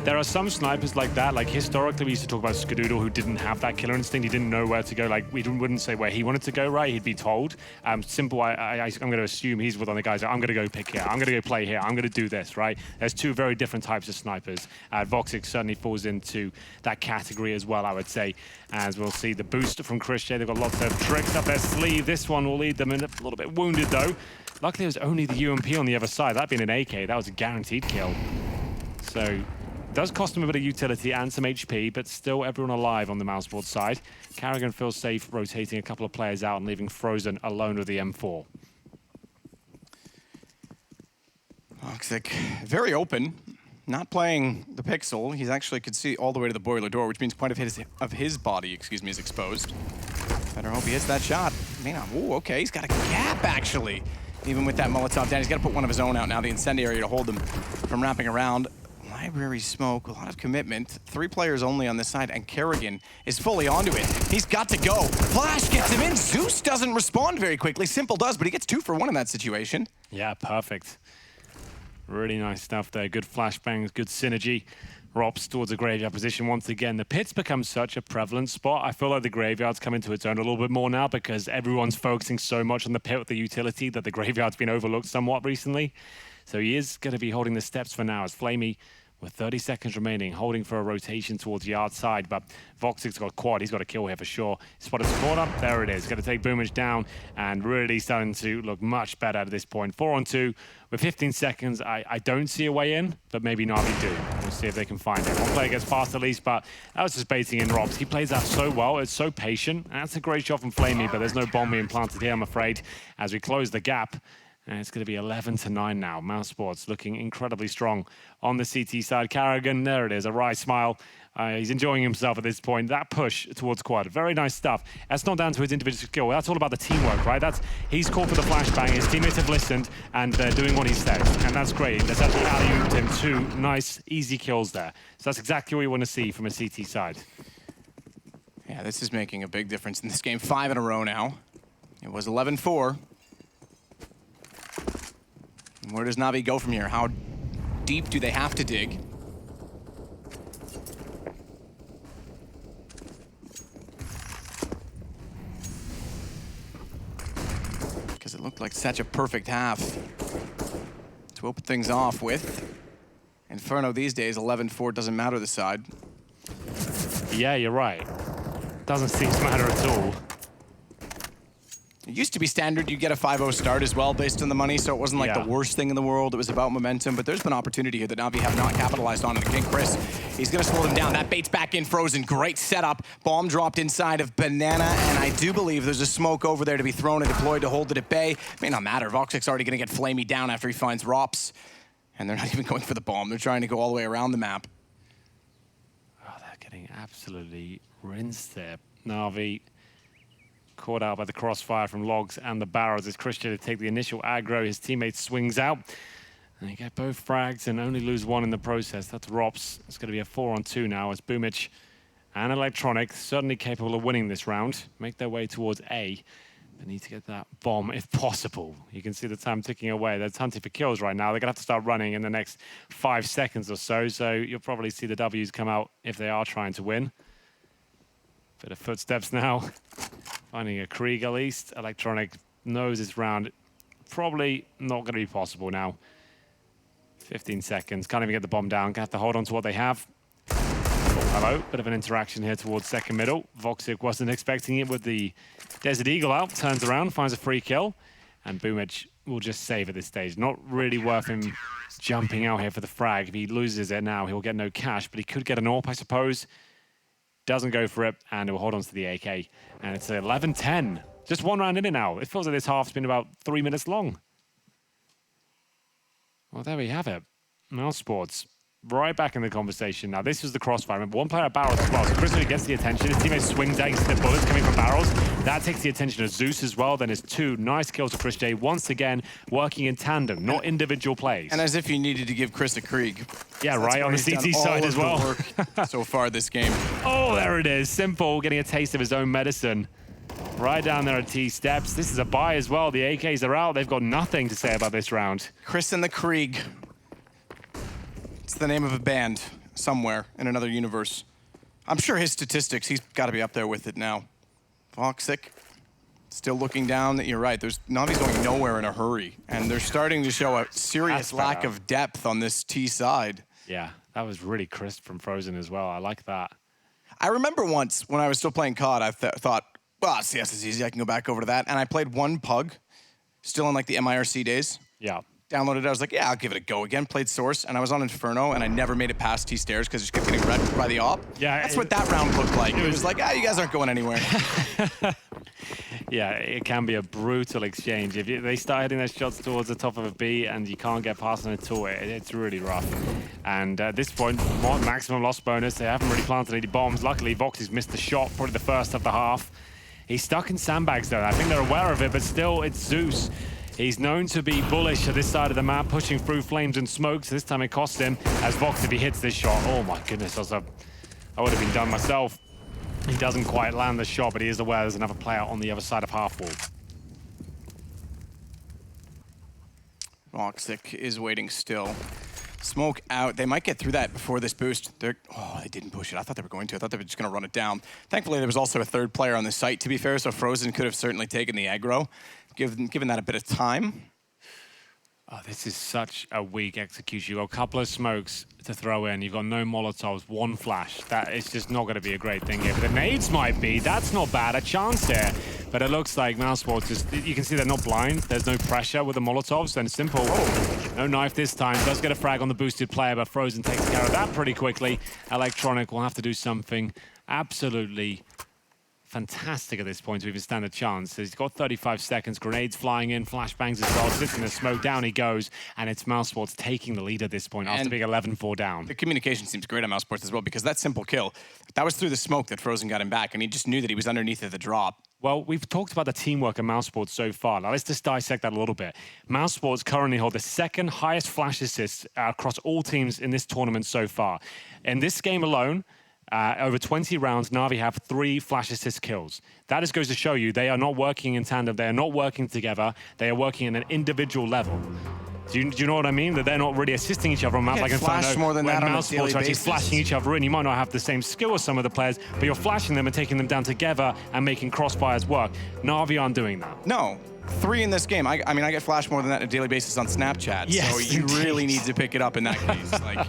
There are some snipers like that. Like historically, we used to talk about Skadoodle, who didn't have that killer instinct. He didn't know where to go. Like we wouldn't say where he wanted to go. Right? He'd be told. Simple. I'm going to assume he's one of the guys. I'm going to go pick here. I'm going to go play here. I'm going to do this. Right? There's 2 very different types of snipers. Voxic certainly falls into that category as well. I would say, as we'll see the boost from Chris J. They've got lots of tricks up their sleeve. This one will lead them in a little bit wounded though. Luckily, it was only the UMP on the other side. That being an AK, that was a guaranteed kill. So. Does cost him a bit of utility and some HP, but still everyone alive on the Mousesports side. Carrigan feels safe rotating a couple of players out and leaving Frozen alone with the M4. Voxic, very open, not playing the pixel. He's actually could see all the way to the boiler door, which means quite a bit of his body, excuse me, is exposed. Better hope he hits that shot. Man, ooh, okay, he's got a gap actually. Even with that Molotov down, he's got to put one of his own out now, the incendiary to hold them from wrapping around. Library smoke, a lot of commitment. 3 players only on this side, and Kerrigan is fully onto it. He's got to go. Flash gets him in. Zeus doesn't respond very quickly. Simple does, but he gets 2 for 1 in that situation. Yeah, perfect. Really nice stuff there. Good flashbangs, good synergy. Rops towards a graveyard position once again. The pit's become such a prevalent spot. I feel like the graveyard's come into its own a little bit more now because everyone's focusing so much on the pit with the utility that the graveyard's been overlooked somewhat recently. So he is going to be holding the steps for now as Flamey, with 30 seconds remaining, holding for a rotation towards yard side, but Voxic's got a quad. He's got a kill here for sure. Spotted the corner. There it is. Going to take Boomage down and really starting to look much better at this point. 4-on-2 with 15 seconds. I don't see a way in, but maybe NaVi do. We'll see if they can find it. One player gets past at least, but that was just baiting in Robs. He plays that so well. It's so patient. And that's a great shot from Flamey, but there's no bomb being planted here, I'm afraid, as we close the gap. And it's going to be 11-9 now. Mousesports looking incredibly strong on the CT side. Carrigan, there it is, a wry smile. He's enjoying himself at this point. That push towards quad, very nice stuff. That's not down to his individual skill. That's all about the teamwork, right? He's called for the flashbang. His teammates have listened, and they're doing what he says. And that's great. That's actually alley-ooped him 2 nice, easy kills there. So that's exactly what we want to see from a CT side. Yeah, this is making a big difference in this game. 5 in a row now. It was 11-4. Where does NaVi go from here? How deep do they have to dig? Because it looked like such a perfect half to open things off with. Inferno these days, 11-4 doesn't matter the side. Yeah, you're right. Doesn't seem to matter at all. It used to be standard you get a 5-0 start as well based on the money, so it wasn't like the worst thing in the world. It was about momentum, but there's been opportunity here that NaVi have not capitalized on. And again, Chris, he's going to slow them down. That bait's back in Frozen. Great setup. Bomb dropped inside of Banana, and I do believe there's a smoke over there to be thrown and deployed to hold it at bay. May not matter. Voxic's already going to get flamey down after he finds Rops, and they're not even going for the bomb. They're trying to go all the way around the map. Oh, they're getting absolutely rinsed there. NaVi caught out by the crossfire from Logs and the barrels as Christian to take the initial aggro. His teammate swings out. And they get both frags and only lose one in the process. That's Rops. It's going to be a 4-on-2 now as Boomich and Electronic, certainly capable of winning this round, make their way towards A. They need to get that bomb if possible. You can see the time ticking away. They're hunting for kills right now. They're going to have to start running in the next 5 seconds or so. So you'll probably see the W's come out if they are trying to win. Bit of footsteps now. Finding a Krieg at least. Electronic knows this round probably not going to be possible now. 15 seconds. Can't even get the bomb down. Gonna have to hold on to what they have. Oh, hello. Bit of an interaction here towards second middle. Voxic wasn't expecting it with the Desert Eagle out. Turns around, finds a free kill. And Boomich will just save at this stage. Not really worth him jumping out here for the frag. If he loses it now, he'll get no cash. But he could get an AWP, I suppose. Doesn't go for it, and it will hold on to the AK. And it's 11-10. Just one round in it now. It feels like this half's been about 3 minutes long. Well, there we have it. Mousesports, right back in the conversation. Now, this was the crossfire. Remember, one player at barrels as well. So Chris really gets the attention. His teammate swings out. You see the bullets coming from barrels. That takes the attention of Zeus as well. Then there's 2 nice kills for Chris J. Once again, working in tandem, not individual plays. And as if you needed to give Chris a Krieg. Yeah, right, on the CT side as well. Work so far this game. Oh, there it is. Simple, getting a taste of his own medicine. Right down there at T steps. This is a buy as well. The AKs are out. They've got nothing to say about this round. Chris and the Krieg. It's the name of a band somewhere in another universe. I'm sure his statistics, he's got to be up there with it now. Voxic, still looking down. You're right. NaVi's going nowhere in a hurry, and they're starting to show a serious lack of depth on this T side. Yeah, that was really crisp from Frozen as well. I like that. I remember once when I was still playing COD, I thought, well, CS is easy. I can go back over to that. And I played one Pug, still in like the MIRC days. Yeah. Downloaded it. I was like, yeah, I'll give it a go again. Played Source, and I was on Inferno, and I never made it past T stairs because I just kept getting wrecked by the op. Yeah, that's what that round looked like. It was like, you guys aren't going anywhere. Yeah, it can be a brutal exchange. If they start hitting their shots towards the top of a B and you can't get past them at all, it's really rough. And at this point, maximum loss bonus. They haven't really planted any bombs. Luckily, Vox has missed the shot, probably the first of the half. He's stuck in sandbags, though. I think they're aware of it, but still, it's Zeus. He's known to be bullish at this side of the map, pushing through flames and smokes. This time it costs him, as Vox, if he hits this shot, oh my goodness, I would have been done myself. He doesn't quite land the shot, but he is aware there's another player on the other side of half wall. Voxic is waiting still. Smoke out. They might get through that before this boost. They didn't push it. I thought they were going to. I thought they were just going to run it down. Thankfully, there was also a third player on the site, to be fair, so Frozen could have certainly taken the aggro, given that a bit of time. Oh, this is such a weak execution. You've got a couple of smokes to throw in. You've got no Molotovs, one flash. That is just not going to be a great thing here. But the nades might be. That's not bad. A chance here. But it looks like Mousesports just, you can see they're not blind. There's no pressure with the Molotovs. And simple. Oh, no knife this time. Does get a frag on the boosted player, but Frozen takes care of that pretty quickly. Electronic will have to do something absolutely fantastic at this point to even stand a chance. He's got 35 seconds, grenades flying in, flashbangs as well, sits in the smoke, down he goes, and it's Mousesports taking the lead at this point after being 11-4 down. The communication seems great on Mousesports as well, because that simple kill, that was through the smoke that Frozen got him back, and he just knew that he was underneath of the drop. Well, we've talked about the teamwork of Mousesports so far. Now, let's just dissect that a little bit. Mousesports currently hold the second highest flash assists across all teams in this tournament so far. In this game alone, over 20 rounds, NaVi have 3 flash assist kills. That just goes to show you they are not working in tandem. They are not working together. They are working at an individual level. Do you know what I mean? That they're not really assisting each other on maps like Inferno, more than that on a daily Mousesports are actually basis. flashing each other in. You might not have the same skill as some of the players, but you're flashing them and taking them down together and making crossfires work. NaVi aren't doing that. No, 3 in this game. I mean, I get flashed more than that on a daily basis on Snapchat. Yes, so you indeed. really need to pick it up in that case. Like,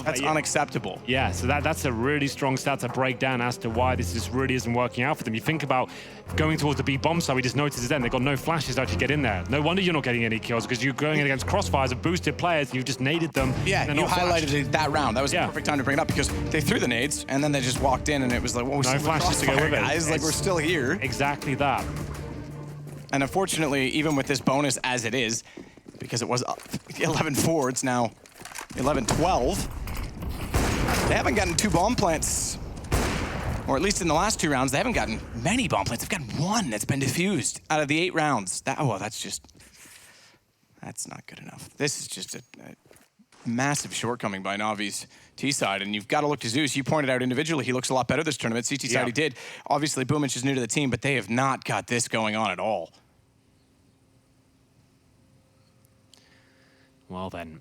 that's unacceptable. Yeah, so that's a really strong stat to break down as to why this just really isn't working out for them. You think about going towards the B bomb side, we just noticed then they've got no flashes to actually get in there. No wonder you're not getting any kills, because you're going against crossfires of boosted players and you've just naded them. Yeah, you highlighted it that round. That was the perfect time to bring it up, because they threw the nades and then they just walked in and it was like, well, no flashes to go with it. Guys, like, we're still here. Exactly that. And unfortunately, even with this bonus as it is, because it was 11-4, it's now 11-12. They haven't gotten 2 bomb plants, or at least in the last 2 rounds, they haven't gotten many bomb plants. They've gotten 1 that's been diffused out of the 8 rounds. That's not good enough. This is just a massive shortcoming by NaVi's T side, and you've got to look to Zeus. You pointed out individually, he looks a lot better this tournament. CT side he did. Obviously, Boomich is new to the team, but they have not got this going on at all. Well then,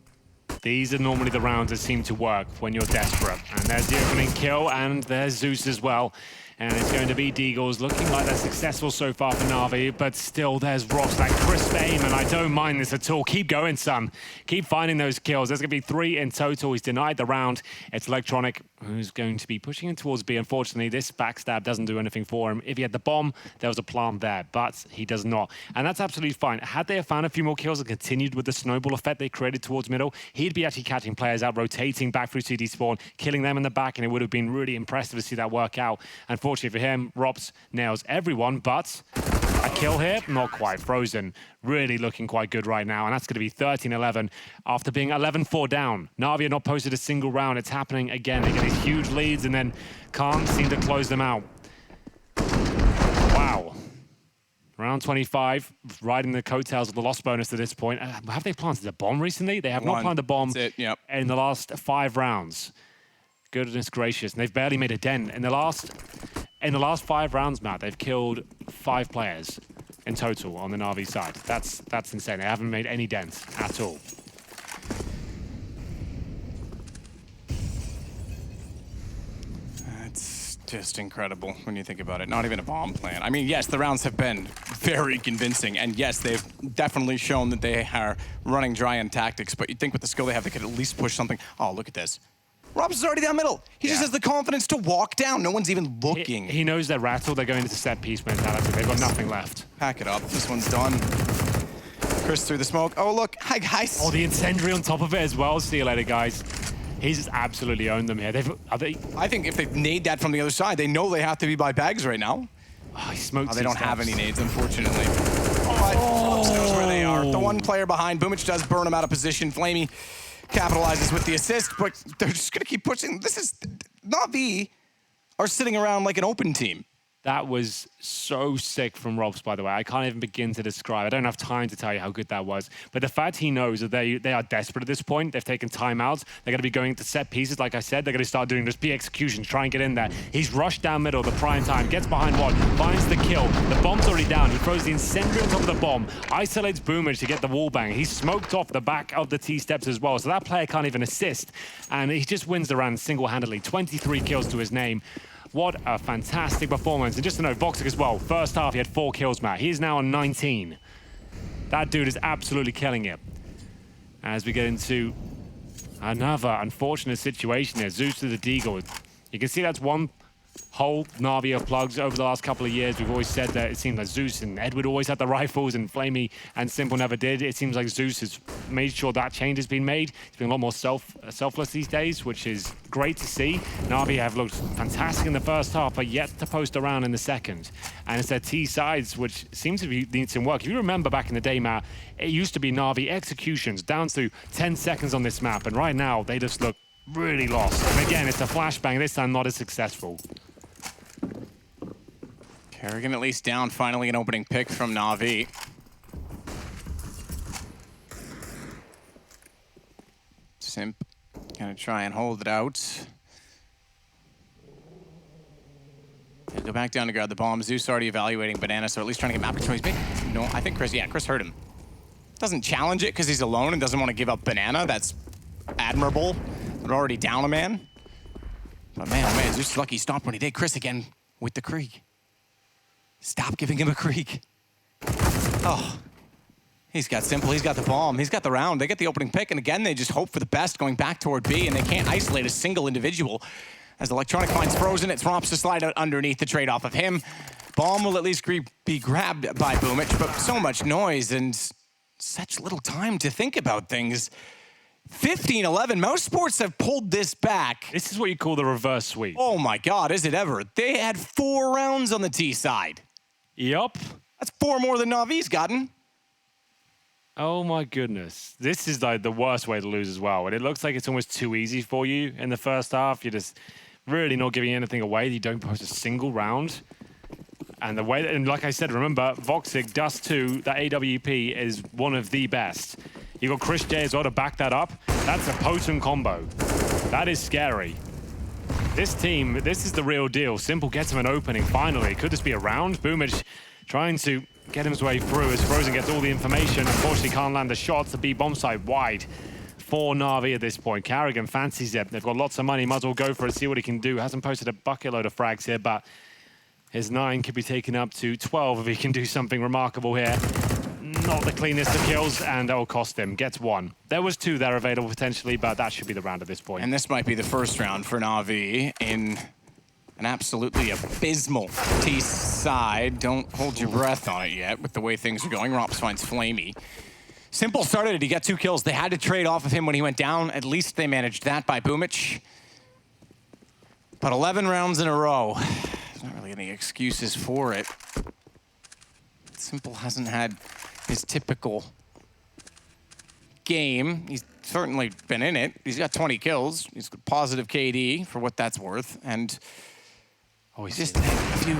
these are normally the rounds that seem to work when you're desperate. And there's the opening kill, and there's Zeus as well. And it's going to be Deagles, looking like they're successful so far for NaVi, but still there's Ross, that crisp aim, and I don't mind this at all. Keep going, son. Keep finding those kills. There's going to be 3 in total. He's denied the round. It's Electronic who's going to be pushing in towards B. Unfortunately, this backstab doesn't do anything for him. If he had the bomb, there was a plan there, but he does not. And that's absolutely fine. Had they found a few more kills and continued with the snowball effect they created towards middle, he'd be actually catching players out, rotating back through CD spawn, killing them in the back, and it would have been really impressive to see that work out. Unfortunately for him, Rops nails everyone, but a kill here, not quite. Frozen really looking quite good right now, and that's going to be 13-11 after being 11-4 down. NaVi had not posted a single round. It's happening again. They get these huge leads and then can't seem to close them out. Wow. Round 25, riding the coattails of the loss bonus at this point. Have they planted a bomb recently? They have not planted a bomb in the last 5 rounds. Goodness gracious. And they've barely made a dent. In the last 5 rounds, Matt, they've killed 5 players in total on the NaVi side. That's insane. They haven't made any dents at all. That's just incredible when you think about it. Not even a bomb plan. I mean, yes, the rounds have been very convincing, and yes, they've definitely shown that they are running dry end tactics, but you'd think with the skill they have, they could at least push something. Oh, look at this. Robs is already down middle. He just has the confidence to walk down. No one's even looking. He knows they're rattled. They're going into set piece mentality. They've got nothing left. Pack it up. This one's done. Chris through the smoke. Oh, look. Hi, guys. Oh, the incendiary on top of it as well. See you later, guys. He's just absolutely owned them here. I think if they nade that from the other side, they know they have to be by bags right now. Oh, he smoked they don't have any nades, unfortunately. But Robs knows where they are. The one player behind. Boomich does burn him out of position. Flamey capitalizes with the assist, but they're just going to keep pushing. This is NaVi are sitting around like an open team. That was so sick from Robs, by the way. I can't even begin to describe. I don't have time to tell you how good that was. But the fact he knows that they are desperate at this point, they've taken timeouts, they're going to be going to set pieces, like I said, they're going to start doing just B executions, try and get in there. He's rushed down middle, the prime time, gets behind one, finds the kill. The bomb's already down. He throws the incendiary on top of the bomb, isolates Boomage to get the wall bang. He's smoked off the back of the T-steps as well, so that player can't even assist. And he just wins the round single-handedly. 23 kills to his name. What a fantastic performance. And just to note, Voxic as well. First half, he had 4 kills, Matt. He is now on 19. That dude is absolutely killing it. As we get into another unfortunate situation here. Zeus to the Deagle. You can see that's one whole NaVi of plugs over the last couple of years. We've always said that it seemed like Zeus and Edward always had the rifles and Flamey and Simple never did. It seems like Zeus has made sure that change has been made. He's been a lot more selfless these days, which is great to see. NaVi have looked fantastic in the first half, but yet to post around in the second. And it's their T sides, which seems to be needing some work. If you remember back in the day, Matt, it used to be NaVi executions down to 10 seconds on this map, and right now they just look really lost. And again, it's a flashbang, this time not as successful. Kerrigan at least down, finally an opening pick from NaVi. Simp gonna try and hold it out. He'll go back down to grab the bomb. Zeus already evaluating Banana, so at least trying to get map control. He's big. No, I think Chris heard him. Doesn't challenge it because he's alone and doesn't want to give up Banana. That's admirable. They're already down a man. But man, oh man, Zeus is lucky he stopped when he did. Chris again with the Krieg. Stop giving him a Krieg. Oh, he's got Simple, he's got the bomb, he's got the round, they get the opening pick, and again, they just hope for the best going back toward B, and they can't isolate a single individual. As Electronic finds Frozen, it's Romps to slide out underneath the trade off of him. Bomb will at least be grabbed by Boomich, but so much noise and such little time to think about things. 15-11, Mousesports have pulled this back. This is what you call the reverse sweep. Oh my God, is it ever? They had 4 rounds on the T side. Yup. That's 4 more than NaVi's gotten. Oh my goodness. This is like the worst way to lose as well. And it looks like it's almost too easy for you in the first half. You're just really not giving anything away. You don't post a single round. And the way, and like I said, remember, Voxic, Dust 2, that AWP is one of the best. You got Chris J as well to back that up. That's a potent combo. That is scary. This team, this is the real deal. Simple gets him an opening finally. Could this be a round? Boomich trying to get his way through as Frozen gets all the information. Unfortunately can't land the shots. The B bomb site wide for NaVi at this point. Carrigan fancies it. They've got lots of money. Might as well go for it, see what he can do. Hasn't posted a bucket load of frags here, but his 9 could be taken up to 12 if he can do something remarkable here. Not the cleanest of kills, and that will cost him. Gets 1. There was 2 there available potentially, but that should be the round at this point. And this might be the first round for NaVi in an absolutely abysmal T side. Don't hold your breath on it yet with the way things are going. Romps finds Flamey. Simple started it. He got 2 kills. They had to trade off of him when he went down. At least they managed that by Boomich. But 11 rounds in a row. There's not really any excuses for it. Simple hasn't had his typical game. He's certainly been in it. He's got 20 kills. He's got positive KD for what that's worth. And he's just a few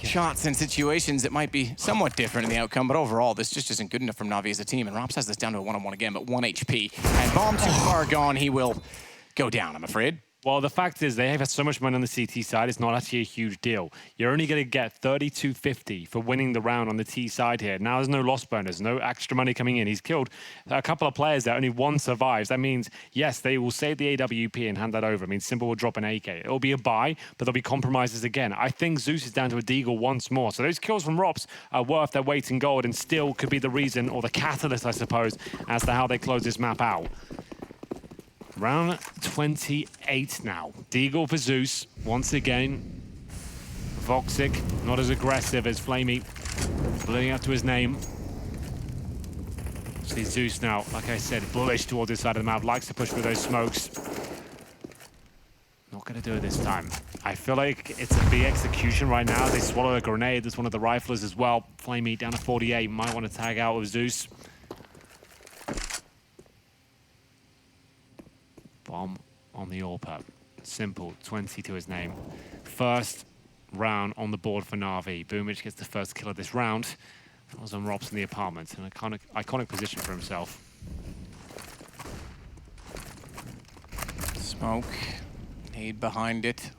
shots in situations that might be somewhat different in the outcome. But overall, this just isn't good enough from NaVi as a team. And Romps has this down to a 1-on-1 again, but 1 HP. And Bomb too far gone. He will go down, I'm afraid. Well, the fact is they have had so much money on the CT side, it's not actually a huge deal. You're only going to get 32.50 for winning the round on the T side here. Now there's no loss bonus, no extra money coming in. He's killed a couple of players there, only 1 survives. That means, yes, they will save the AWP and hand that over. I mean, Simple will drop an AK. It'll be a buy, but there'll be compromises again. I think Zeus is down to a Deagle once more. So those kills from Romps are worth their weight in gold and still could be the reason, or the catalyst, I suppose, as to how they close this map out. Round 28 now. Deagle for Zeus once again. Voxic not as aggressive as Flamey, living up to his name. See Zeus now, like I said, bullish towards this side of the map, likes to push through those smokes. Not gonna do it this time. I feel like it's a B execution right now. They swallow a grenade. There's one of the riflers as well. Flamey down to 48, might want to tag out with Zeus. Bomb on the AWP. Simple, 20 to his name. First round on the board for NaVi. Boomich gets the first kill of this round. That was on Romps in the apartment. An iconic position for himself. Smoke. Nade behind it.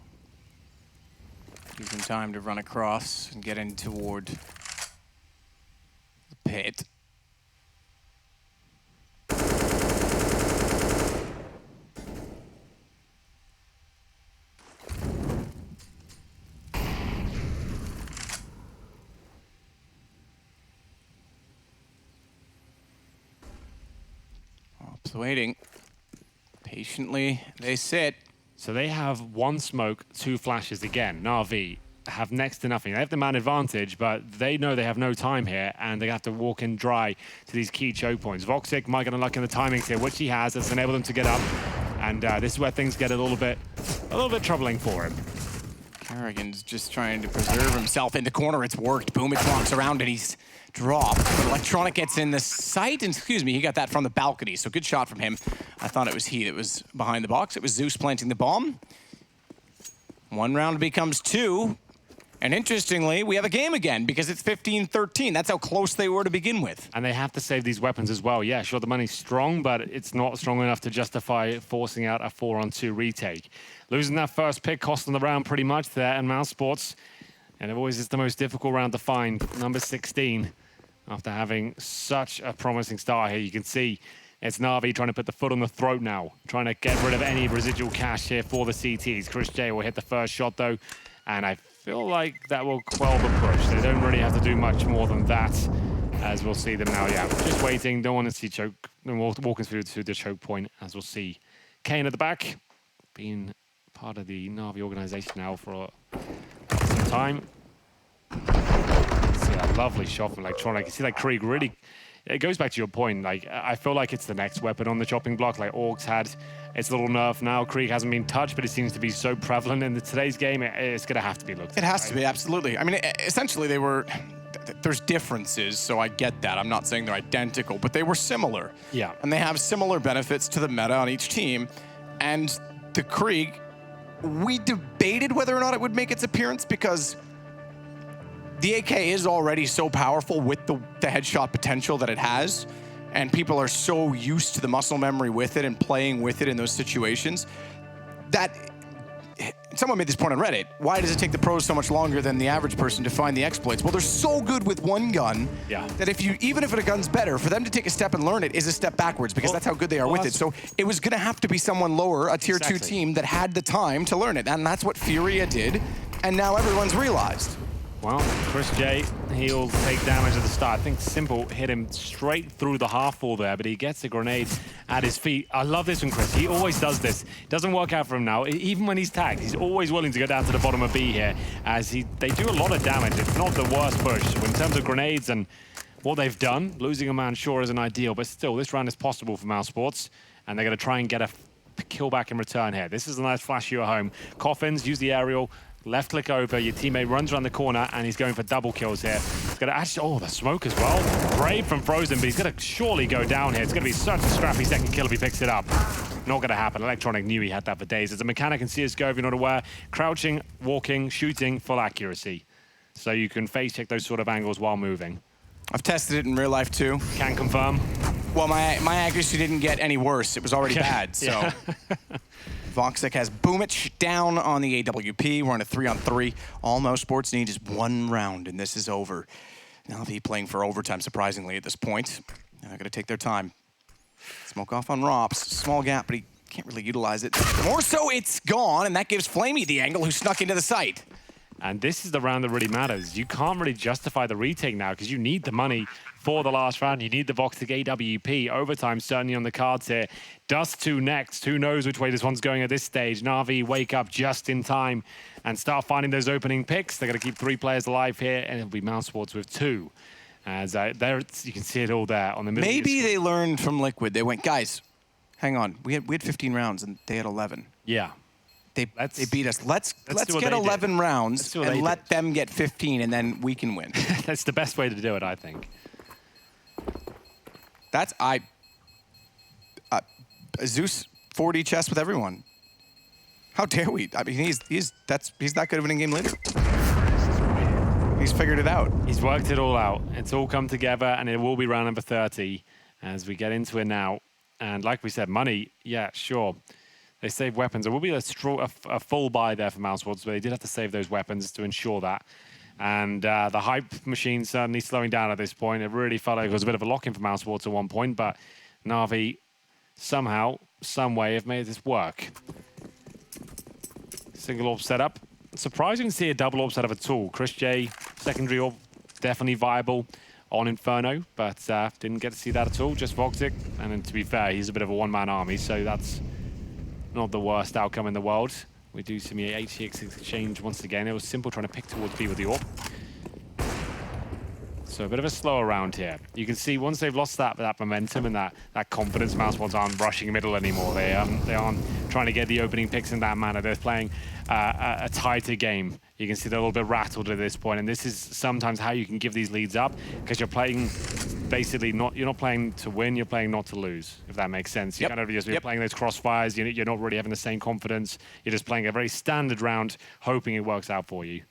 Gives him time to run across and get in toward the pit. Waiting. Patiently, they sit. So they have 1 smoke, 2 flashes again. NaVi have next to nothing. They have the man advantage, but they know they have no time here, and they have to walk in dry to these key choke points. Voxic might get unlucky in the timings here, which he has. That's enabled them to get up, and this is where things get a little bit troubling for him. Carrigan's just trying to preserve himself in the corner. It's worked. Boomich walks around and he's dropped. But Electronic gets in the sight, and excuse me, he got that from the balcony. So good shot from him. I thought it was he that was behind the box. It was Zeus planting the bomb. 1 round becomes 2. And interestingly, we have a game again because it's 15-13. That's how close they were to begin with. And they have to save these weapons as well. Yeah, sure, the money's strong, but it's not strong enough to justify forcing out a 4-on-2 retake. Losing that first pick cost them the round pretty much there, and Mousesports, and it always is the most difficult round to find. Number 16, after having such a promising start here, you can see it's NaVi trying to put the foot on the throat now, trying to get rid of any residual cash here for the CTs. Chris J will hit the first shot though, and I feel like that will quell the push. They don't really have to do much more than that. as we'll see them now. Yeah, just waiting. Don't want to see choke. Walking through to the choke point, as we'll see Kane at the back, being part of the NaVi organization now for some time. See a lovely shot from Electronic. You see like Krieg really. It goes back to your point. Like I feel like it's the next weapon on the chopping block. Like Orcs had its little nerf now. Krieg hasn't been touched, but it seems to be so prevalent in today's game. It's going to have to be looked at. It has to be, absolutely. I mean, essentially they were. There's differences, so I get that. I'm not saying they're identical, but they were similar. Yeah. And they have similar benefits to the meta on each team. And the Krieg, we debated whether or not it would make its appearance because the AK is already so powerful with the headshot potential that it has, and people are so used to the muscle memory with it and playing with it in those situations that someone made this point on Reddit. Why does it take the pros so much longer than the average person to find the exploits? Well, they're so good with one gun that even if a gun's better, for them to take a step and learn it is a step backwards because that's how good they are with it. So it was going to have to be someone lower, a tier 2 team that had the time to learn it. And that's what Furia did. And now everyone's realized. Well, Chris J, he'll take damage at the start. I think Simple hit him straight through the half wall there, but he gets a grenade at his feet. I love this from Chris. He always does this. Doesn't work out for him now. Even when he's tagged, he's always willing to go down to the bottom of B here, as they do a lot of damage. It's not the worst push. So in terms of grenades and what they've done, losing a man sure isn't ideal, but still, this round is possible for Mousesports, and they're going to try and get a kill back in return here. This is a nice flash you at home. Coffins, use the aerial. Left click over, your teammate runs around the corner and he's going for double kills here. He's gonna actually, oh, the smoke as well. Brave from Frozen, but he's gonna surely go down here. It's gonna be such a scrappy second kill if he picks it up. Not gonna happen. Electronic knew he had that for days. As a mechanic in CSGO, if you're not aware, crouching, walking, shooting, full accuracy. So you can face check those sort of angles while moving. I've tested it in real life too. Can confirm. Well, my accuracy didn't get any worse. It was already bad, so. Voxic has Boomich down on the AWP. We're on a 3-on-3. All Mousesports need is one round, and this is over. NaVi playing for overtime, surprisingly, at this point. They're going to take their time. Smoke off on Rops. Small gap, but he can't really utilize it. More so, it's gone, and that gives Flamey the angle, who snuck into the site. And this is the round that really matters. You can't really justify the retake now because you need the money for the last round. You need the Voxic AWP. Overtime certainly on the cards here. Dust 2 next. Who knows which way this one's going at this stage. NaVi wake up just in time and start finding those opening picks. They're going to keep 3 players alive here, and it'll be Mousesports with 2. As there, you can see it all there on the middle. Maybe they learned from Liquid. They went, guys, hang on. We had 15 rounds, and they had 11. Yeah. They beat us. Let's get 11 rounds and let them get 15, and then we can win. That's the best way to do it, I think. That's Zeus 4D chess with everyone. How dare we? I mean, he's that good of an in-game leader. He's figured it out. He's worked it all out. It's all come together, and it will be round number 30 as we get into it now. And like we said, money, yeah, sure. They save weapons. There will be a full buy there for Mousesports, but they did have to save those weapons to ensure that. And the hype machine certainly slowing down at this point. It really felt like it was a bit of a lock-in for Mousesports at one point, but NaVi somehow, some way have made this work. Single orb setup. Surprising to see a double orb setup at all. Chris J, secondary orb, definitely viable on Inferno, but didn't get to see that at all. Just Voxic, and then to be fair, he's a bit of a one-man army, so that's not the worst outcome in the world. We do see a HCX exchange once again. It was Simple trying to pick towards B with the AWP. So a bit of a slower round here. You can see once they've lost that momentum and that confidence, Mousesports aren't rushing middle anymore. They aren't trying to get the opening picks in that manner. They're playing a tighter game. You can see they're a little bit rattled at this point, and this is sometimes how you can give these leads up, because you're playing basically you're not playing to win, you're playing not to lose, if that makes sense. You kind of you're playing those crossfires, you're not really having the same confidence. You're just playing a very standard round, hoping it works out for you.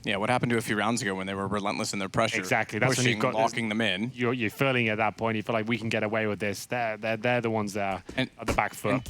Yeah, what happened to a few rounds ago when they were relentless in their pressure? Exactly. That's pushing, when you've got locking them in. You're feeling at that point. You feel like we can get away with this. They're the ones that are at the back foot.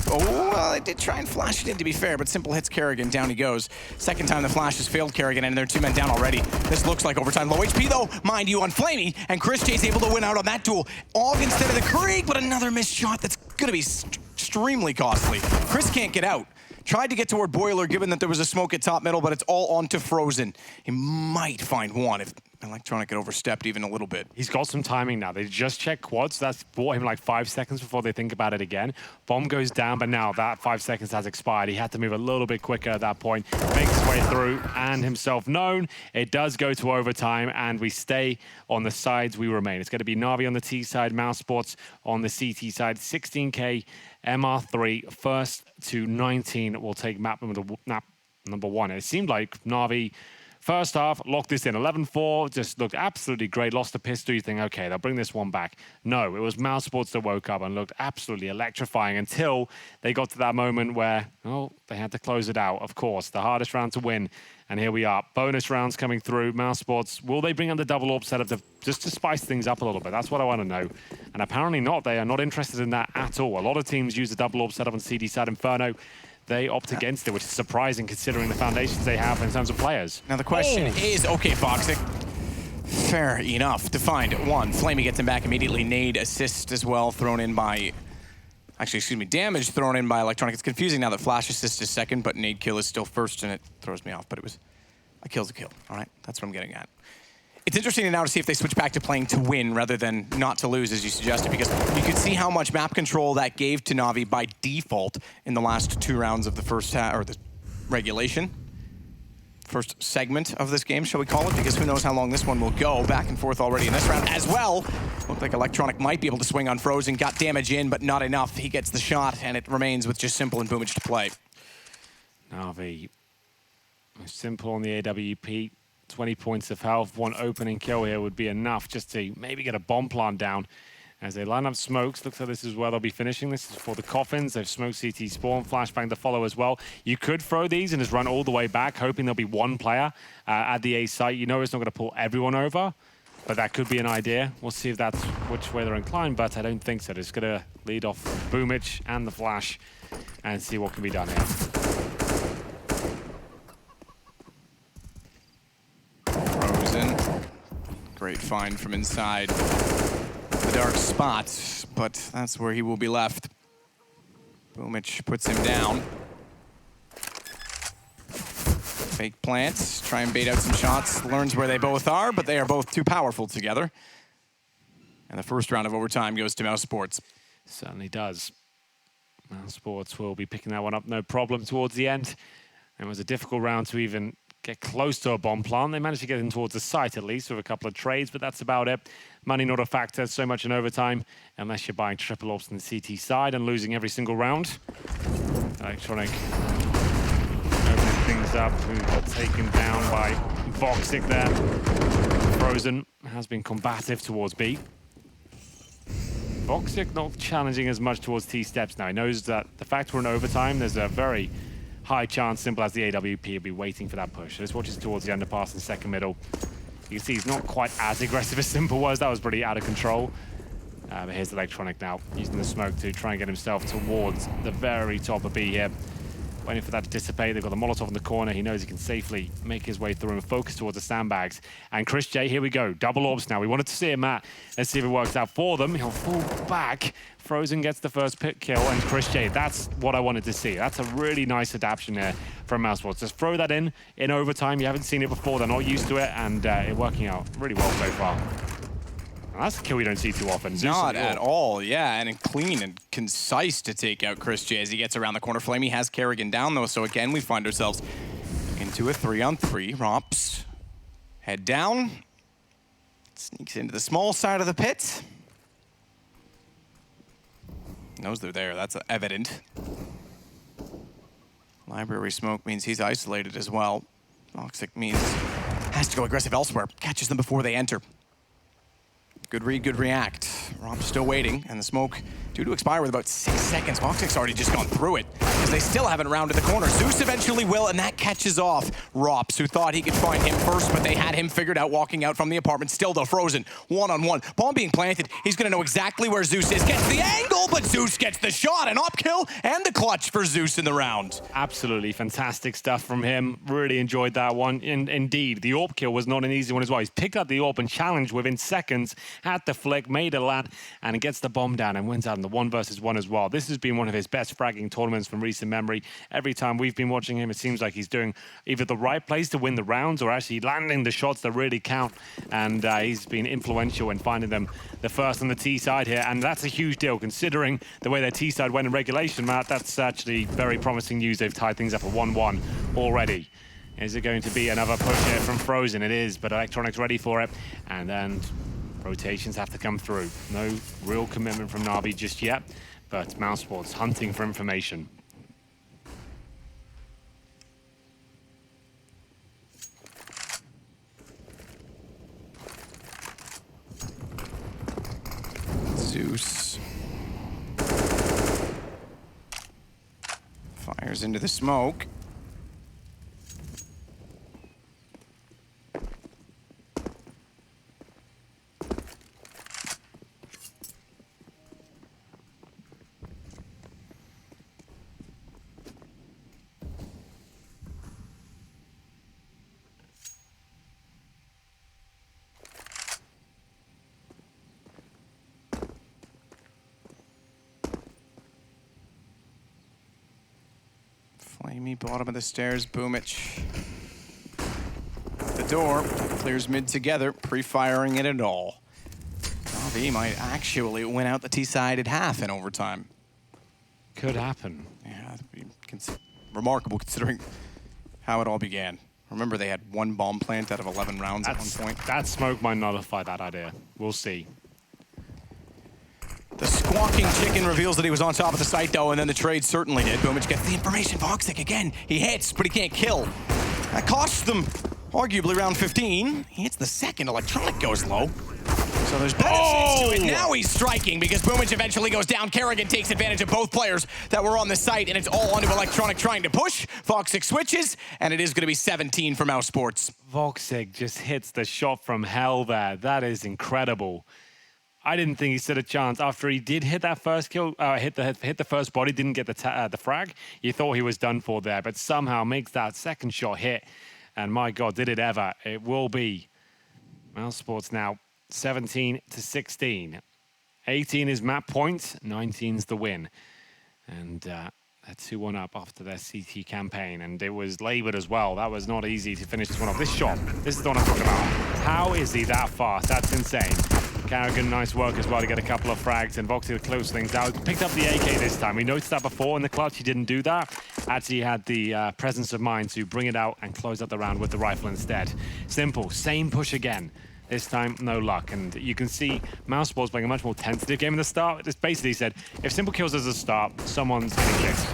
Well, they did try and flash it in, to be fair, but Simple hits Kerrigan. Down he goes. Second time the flash has failed Kerrigan, and they're 2 men down already. This looks like overtime. Low HP, though, mind you, on Flamey, and Chris J's able to win out on that duel. Aug instead of the Krieg, but another missed shot that's going to be extremely costly. Chris can't get out. Tried to get toward Boiler, given that there was a smoke at top middle, but it's all onto Frozen. He might find one if Electronic had overstepped even a little bit. He's got some timing now. They just check quads. That's bought him like 5 seconds before they think about it again. Bomb goes down, but now that 5 seconds has expired. He had to move a little bit quicker at that point. Makes his way through and himself known. It does go to overtime, and we stay on the sides we remain. It's going to be NaVi on the T side, Mousesports on the CT side. 16K, MR3, first to 19 will take map number 1. It seemed like NaVi first half, locked this in. 11-4, just looked absolutely great. Lost the pistol. You think, okay, they'll bring this one back. No, it was Mousesports that woke up and looked absolutely electrifying until they got to that moment where, oh, they had to close it out. Of course, the hardest round to win. And here we are. Bonus rounds coming through. Mousesports, will they bring on the double AWP setup just to spice things up a little bit? That's what I want to know. And apparently not. They are not interested in that at all. A lot of teams use the double AWP setup on CD side. Inferno, they opt against it, which is surprising considering the foundations they have in terms of players. Now the question is, okay, Foxic, fair enough to find one. Flamey gets him back immediately. Nade assist as well, thrown in by, actually, excuse me, damage thrown in by Electronic. It's confusing now that Flash assist is second, but Nade kill is still first, and it throws me off, but it was, a kill's a kill, all right? That's what I'm getting at. It's interesting now to see if they switch back to playing to win rather than not to lose, as you suggested, because you could see how much map control that gave to NaVi by default in the last 2 rounds of the first or the regulation. First segment of this game, shall we call it? Because who knows how long this one will go. Back and forth already in this round as well. Looked like Electronic might be able to swing on Frozen. Got damage in, but not enough. He gets the shot, and it remains with just Simple and Boomage to play. NaVi, Simple on the AWP. 20 points of health. One opening kill here would be enough just to maybe get a bomb plant down. As they line up smokes, looks like this is where they'll be finishing. This is for the coffins. They've smoked CT spawn, flashbang to follow as well. You could throw these and just run all the way back, hoping there'll be one player at the A site. You know it's not going to pull everyone over, but that could be an idea. We'll see if that's which way they're inclined, but I don't think so. They're just going to lead off Boomage and the flash and see what can be done here. Great find from inside the dark spot, but that's where he will be left. Boomage puts him down. Fake plants, try and bait out some shots, learns where they both are, but they are both too powerful together. And the first round of overtime goes to Mousesports. Certainly does. Mousesports will be picking that one up no problem towards the end. It was a difficult round to even get close to a bomb plant. They managed to get in towards the site at least with a couple of trades, but that's about it. Money not a factor so much in overtime unless you're buying triple AWPs on the CT side and losing every single round. Electronic opening things up. Who got taken down by Voxic there. Frozen has been combative towards B. Voxic not challenging as much towards T steps now. He knows that the fact we're in overtime, there's a very high chance Simple as the AWP will be waiting for that push. So just watches towards the underpass and second middle. You can see he's not quite as aggressive as Simple was. That was pretty out of control. But here's Electronic now, using the smoke to try and get himself towards the very top of B here. Waiting for that to dissipate. They've got the Molotov in the corner. He knows he can safely make his way through and focus towards the sandbags. And Chris J, here we go. Double AWPs now. We wanted to see it, Matt. Let's see if it works out for them. He'll fall back. Frozen gets the first pit kill. And Chris J, that's what I wanted to see. That's a really nice adaptation there from Mousesports. Just throw that in overtime. You haven't seen it before. They're not used to it. And it's working out really well so far. That's a kill we don't see too often. Not at all, yeah, and clean and concise to take out Chris J as he gets around the corner. Flamey has Kerrigan down, though, so again, we find ourselves into a 3-on-3. Rops head down, sneaks into the small side of the pit. Knows they're there, that's evident. Library smoke means he's isolated as well. Toxic means has to go aggressive elsewhere, catches them before they enter. Good read, good react. Rob's still waiting, and the smoke due to expire with about 6 seconds. Voxic's already just gone through it, because they still haven't rounded the corner. Zeus eventually will, and that catches off Rops, who thought he could find him first, but they had him figured out walking out from the apartment. Still, though, Frozen, one-on-one. Bomb being planted. He's going to know exactly where Zeus is. Gets the angle, but Zeus gets the shot. An op kill and the clutch for Zeus in the round. Absolutely fantastic stuff from him. Really enjoyed that one. And indeed, the AWP kill was not an easy one as well. He's picked up the AWP and challenged within seconds, had the flick, made a lad, and gets the bomb down and wins out in the 1 versus 1 as well. This has been one of his best fragging tournaments from recent recent memory. Every time we've been watching him, it seems like he's doing either the right plays to win the rounds or actually landing the shots that really count. And he's been influential in finding them the first on the T side here. And that's a huge deal considering the way their T side went in regulation, Matt. That's actually very promising news. They've tied things up at 1-1 already. Is it going to be another push here from Frozen? It is, but Electronic's ready for it. And then rotations have to come through. No real commitment from NaVi just yet, but Mousesports hunting for information. Zeus fires into the smoke. Flamey, bottom of the stairs, Boomich. The door, clears mid together, pre-firing it at all. NaVi might actually win out the T side at half in overtime. Could happen. Yeah, that'd be remarkable considering how it all began. Remember, they had one bomb plant out of 11 rounds at one point. That smoke might nullify that idea. We'll see. The squawking chicken reveals that he was on top of the site, though, and then the trade certainly did. Boomich gets the information. Voxic again. He hits, but he can't kill. That costs them, arguably, round 15. He hits the second. Electronic goes low. So there's benefits to it. Now he's striking because Boomich eventually goes down. Kerrigan takes advantage of both players that were on the site, and it's all onto Electronic trying to push. Voxic switches, and it is going to be 17 for Mousesports. Voxic just hits the shot from hell there. That is incredible. I didn't think he stood a chance after he did hit that first kill, hit the first body, didn't get the frag. You thought he was done for there, but somehow makes that second shot hit. And my God, did it ever. It will be Mousesports now 17-16. 18 is map point, 19 is the win. And they're 2-1 up after their CT campaign, and it was labored as well. That was not easy to finish this one off. This shot, this is the one I'm talking about. How is he that fast? That's insane. Kerrigan, nice work as well to get a couple of frags, and Voxic close things out. Picked up the AK this time. We noticed that before in the clutch. He didn't do that. Actually had the presence of mind to bring it out and close out the round with the rifle instead. Simple, same push again. This time, no luck. And you can see Mousesports playing a much more tentative game in the start. Just basically said, if Simple kills us at the start, someone's getting kicked.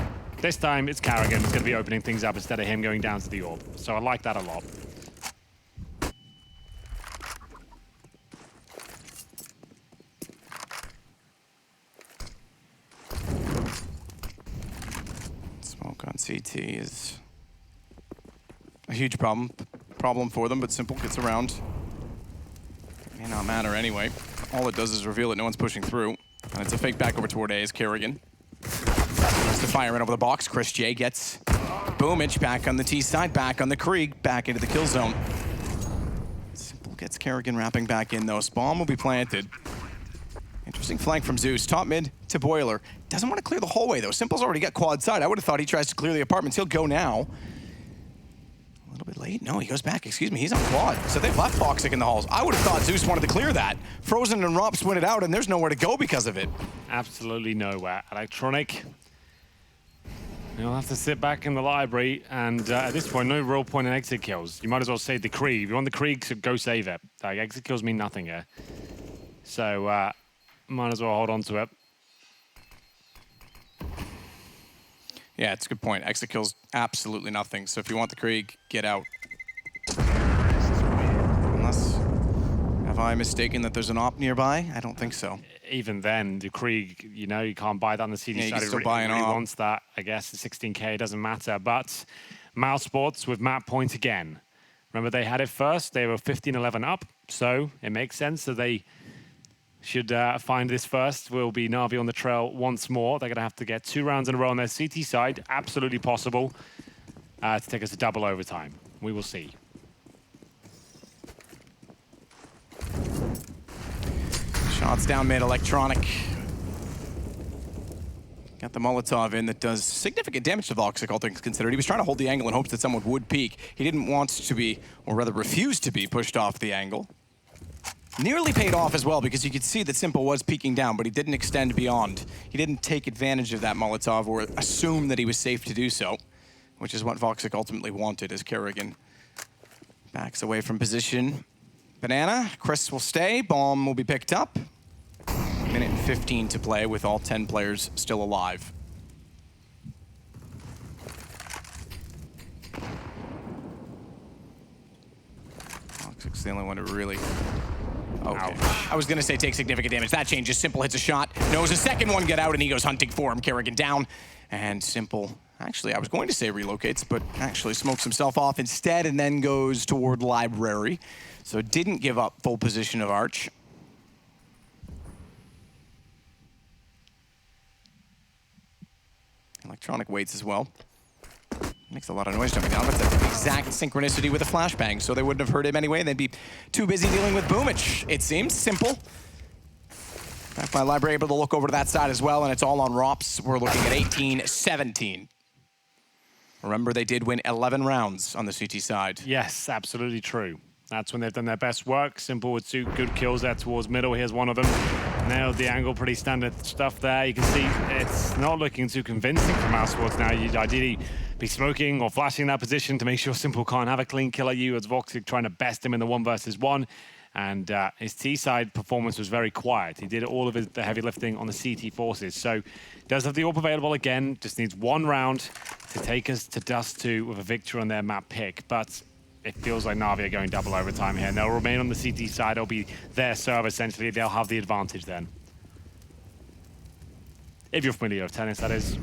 This time, it's Kerrigan who's going to be opening things up instead of him going down to the orb. So I like that a lot. Smoke on CT is a huge problem for them, but Simple gets around. May not matter anyway. All it does is reveal that no one's pushing through. And it's a fake back over toward A as Kerrigan. Tries to fire in over the box. Chris J gets Boomich back on the T side, back on the Krieg, back into the kill zone. Simple gets Kerrigan wrapping back in though. Spawn will be planted. Interesting flank from Zeus. Top mid to Boiler. Doesn't want to clear the hallway though. Simple's already got quad side. I would have thought he tries to clear the apartments. He'll go now. A little bit late. No, he goes back. Excuse me. He's on quad. So they've left Voxic in the halls. I would have thought Zeus wanted to clear that. Frozen and Rops win it out, and there's nowhere to go because of it. Absolutely nowhere. Electronic, you'll have to sit back in the library, and at this point, no real point in exit kills. You might as well save the Krieg. If you want the Krieg, so go save it. Like, exit kills mean nothing here. So, might as well hold on to it. Yeah, it's a good point. Exit kills absolutely nothing. So if you want the Krieg, get out. Unless, have I mistaken that there's an op nearby? I don't think so. Even then, the Krieg, you know, you can't buy that on the CD Yeah, you side. can still It buy an really op. wants that. I guess the 16K doesn't matter. But Mousesports with map point again. Remember, they had it first. They were 15-11 up, so it makes sense that they should find this first. Will be NaVi on the trail once more. They're going to have to get 2 rounds in a row on their CT side. Absolutely possible to take us to double overtime. We will see. Shots down mid, Electronic. Got the Molotov in that does significant damage to Voxic, all things considered. He was trying to hold the angle in hopes that someone would peek. He didn't want to be, or rather refused to be, pushed off the angle. Nearly paid off as well, because you could see that Simple was peeking down, but he didn't extend beyond. He didn't take advantage of that Molotov or assume that he was safe to do so, which is what Voxic ultimately wanted as Kerrigan backs away from position. Banana, Chris will stay, bomb will be picked up. Minute and 15 to play with all 10 players still alive. Voxic's the only one to really... Okay. I was gonna say take significant damage. That changes. Simple hits a shot, knows a second one get out, and he goes hunting for him. Kerrigan down, and Simple, actually, I was going to say relocates, but actually smokes himself off instead and then goes toward Library. So didn't give up full position of Arch. Electronic waits as well. Makes a lot of noise jumping down, but that's the exact synchronicity with a flashbang, so they wouldn't have heard him anyway. They'd be too busy dealing with Boomich. It seems Simple. Back by Library, able to look over to that side as well, and it's all on Rops. We're looking at 18-17. Remember, they did win 11 rounds on the CT side. Yes, absolutely true. That's when they've done their best work. Simple with 2 good kills there towards middle. Here's one of them. Nailed the angle, pretty standard stuff there. You can see it's not looking too convincing from Mousesports now. You'd ideally be smoking or flashing that position to make sure Simple can't have a clean kill at you, as Voxic trying to best him in the 1 versus 1. And his T-side performance was very quiet. He did all of the heavy lifting on the CT forces. So does have the AWP available again. Just needs 1 round to take us to Dust 2 with a victory on their map pick. But it feels like NaVi are going double overtime here, and they'll remain on the CT side. It'll be their serve, essentially. They'll have the advantage then. If you're familiar with tennis, that is.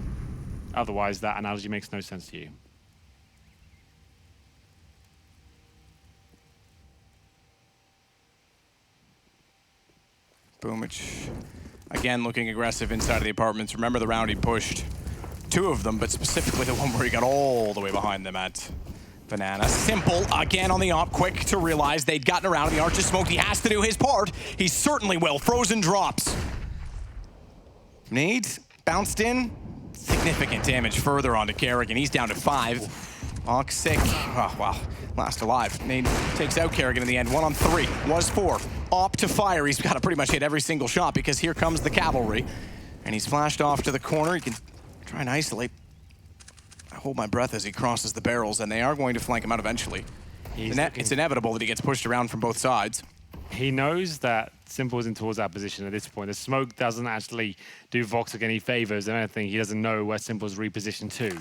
Otherwise, that analogy makes no sense to you. Boomich, again, looking aggressive inside of the apartments. Remember the round he pushed 2 of them, but specifically the one where he got all the way behind them at Banana. Simple, again on the op, quick to realize they'd gotten around and the Arch is smoked. He has to do his part. He certainly will. Frozen drops. Nade, bounced in. Significant damage further onto Kerrigan. He's down to 5. Voxic, oh, wow, last alive. Nade takes out Kerrigan in the end. 1 on 3, was 4. Op to fire. He's got to pretty much hit every single shot because here comes the cavalry. And he's flashed off to the corner. He can try and isolate. I hold my breath as he crosses the barrels, and they are going to flank him out eventually. It's inevitable that he gets pushed around from both sides. He knows that Simple isn't towards that position at this point. The smoke doesn't actually do Voxic any favors. If anything, he doesn't know where Simple's repositioned to.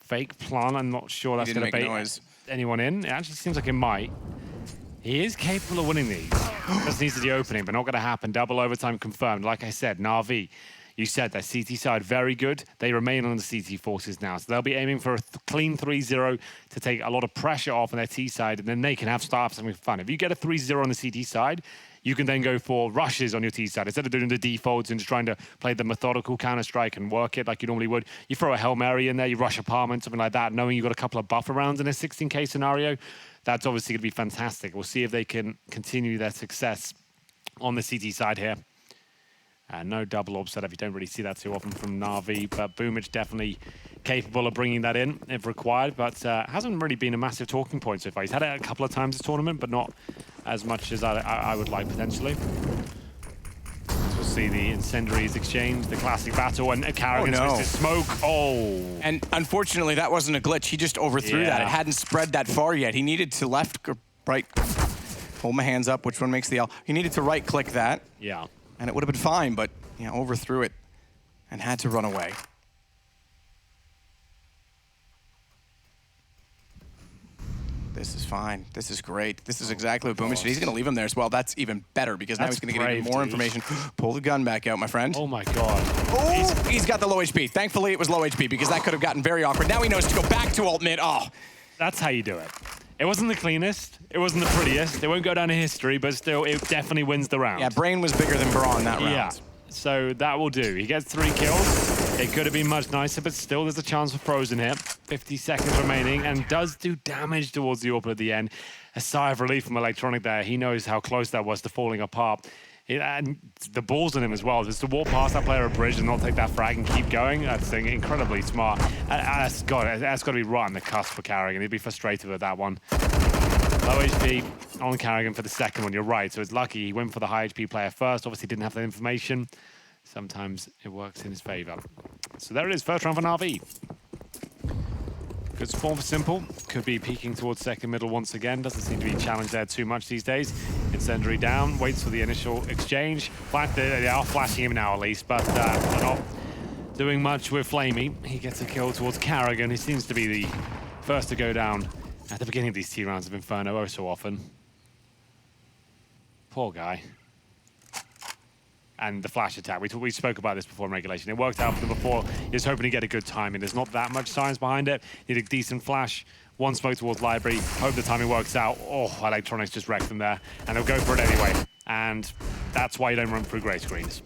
Fake plan, I'm not sure that's going to bait anyone in. It actually seems like it might. He is capable of winning these. Just needs to the opening, but not going to happen. Double overtime confirmed. Like I said, NaVi, you said that CT side very good. They remain on the CT forces now. So they'll be aiming for a clean 3-0 to take a lot of pressure off on their T side, and then they can start having fun. If you get a 3-0 on the CT side, you can then go for rushes on your T side. Instead of doing the defaults and just trying to play the methodical Counter-Strike and work it like you normally would, you throw a Hail Mary in there, you rush apartment, something like that, knowing you've got a couple of buffer rounds in a 16K scenario. That's obviously going to be fantastic. We'll see if they can continue their success on the CT side here. No double orb setup. You don't really see that too often from NaVi, but Boomich definitely capable of bringing that in if required, but hasn't really been a massive talking point so far. He's had it a couple of times this tournament, but not as much as I would like potentially. We'll see the incendiaries exchange, the classic battle, and Kerrigan's missed smoke. Oh! And unfortunately, that wasn't a glitch. He just overthrew that. It hadn't spread that far yet. He needed to left or right. Hold my hands up. Which one makes the L? He needed to right-click that. Yeah. And it would have been fine, but overthrew it and had to run away. This is fine. This is great. This is exactly what Boomich did. He's going to leave him there as well. That's even better because now he's going to get even more information. Pull the gun back out, my friend. Oh my God. Oh, he's got the low HP. Thankfully, it was low HP because that could have gotten very awkward. Now he knows to go back to ult mid. Oh. That's how you do it. It wasn't the cleanest. It wasn't the prettiest. It won't go down in history, but still, it definitely wins the round. Yeah, Brain was bigger than Braun that round. Yeah, so that will do. He gets 3 kills. It could have been much nicer, but still there's a chance for Frozen here. 50 seconds remaining, and does do damage towards the AWP at the end. A sigh of relief from Electronic there. He knows how close that was to falling apart. And the balls on him as well. Just to walk past that player at bridge and not take that frag and keep going, that's incredibly smart. That's got to be right on the cusp for Carrigan. He'd be frustrated with that one. Low HP on Carrigan for the second one, you're right. So it's lucky he went for the high HP player first. Obviously didn't have that information. Sometimes it works in his favor. So there it is, first round for NaVi. Good spawn for Simple. Could be peeking towards second middle once again. Doesn't seem to be challenged there too much these days. Incendiary down, waits for the initial exchange. They are flashing him now at least, but they're not doing much with Flamey. He gets a kill towards Carrigan, who seems to be the first to go down at the beginning of these T rounds of Inferno oh so often. Poor guy. And the flash attack. We spoke about this before in regulation. It worked out for them before. He was hoping to get a good timing. There's not that much science behind it. Need a decent flash. One smoke towards library. Hope the timing works out. Oh, Electronics just wrecked them there. And they'll go for it anyway. And that's why you don't run through grey screens.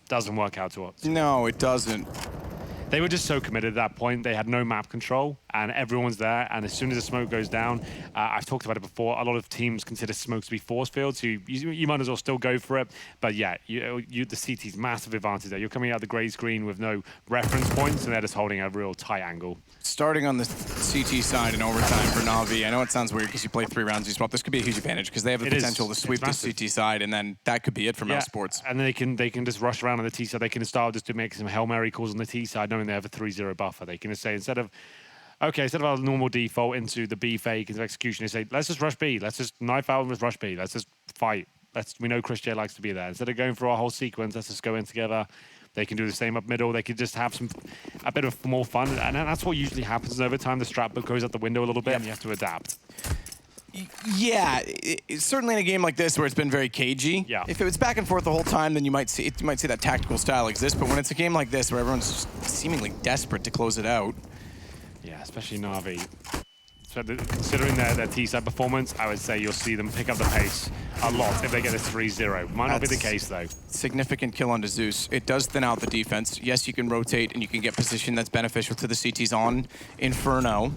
Doesn't work out to us. No, it doesn't. They were just so committed at that point. They had no map control, and everyone's there. And as soon as the smoke goes down, I've talked about it before, a lot of teams consider smokes to be force fields, so you might as well still go for it. But yeah, the CT's massive advantage there. You're coming out the grey screen with no reference points, and they're just holding a real tight angle. Starting on the CT side in overtime for NaVi, I know it sounds weird because you play 3 rounds, you swap. This could be a huge advantage because they have the potential to sweep the CT side, and then that could be it for Mousesports. And they can just rush around on the T side. They can start just to make some Hail Mary calls on the T side, knowing they have a 3-0 buffer. They can just say, instead of our normal default into the B fake into execution, they say, let's just rush B. Let's just knife out and rush B. Let's just fight. We know Chris J likes to be there. Instead of going through our whole sequence, let's just go in together. They can do the same up middle. They could just have a bit of more fun. And that's what usually happens over time. The strat book goes out the window a little bit, and you have to adapt. Yeah, certainly in a game like this where it's been very cagey. Yeah. If it was back and forth the whole time, then you might see that tactical style exist. But when it's a game like this where everyone's seemingly desperate to close it out. Yeah, especially NaVi. So considering their T-side performance, I would say you'll see them pick up the pace a lot if they get a 3-0. Might not be the case, though. Significant kill onto Zeus. It does thin out the defense. Yes, you can rotate and you can get position that's beneficial to the CTs on Inferno.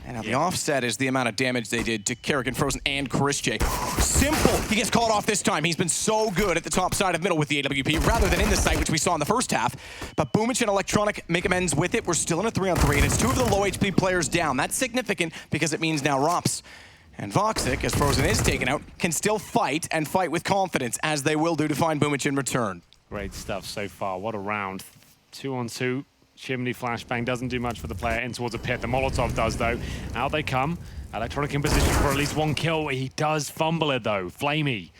And now the offset is the amount of damage they did to Carrigan, Frozen, and Chris J. Simple! He gets caught off this time. He's been so good at the top side of middle with the AWP, rather than in the site, which we saw in the first half. But Boomich and Electronic make amends with it. We're still in a 3-on-3, and it's 2 of the low HP players down. That's significant because it means now Rops and Voxic, as Frozen is taken out, can still fight and fight with confidence, as they will do to find Boomich in return. Great stuff so far. What a round. 2-on-2. Chimney flashbang doesn't do much for the player in towards a pit. The Molotov does, though. Out they come. Electronic in position for at least 1 kill. He does fumble it, though. Flamey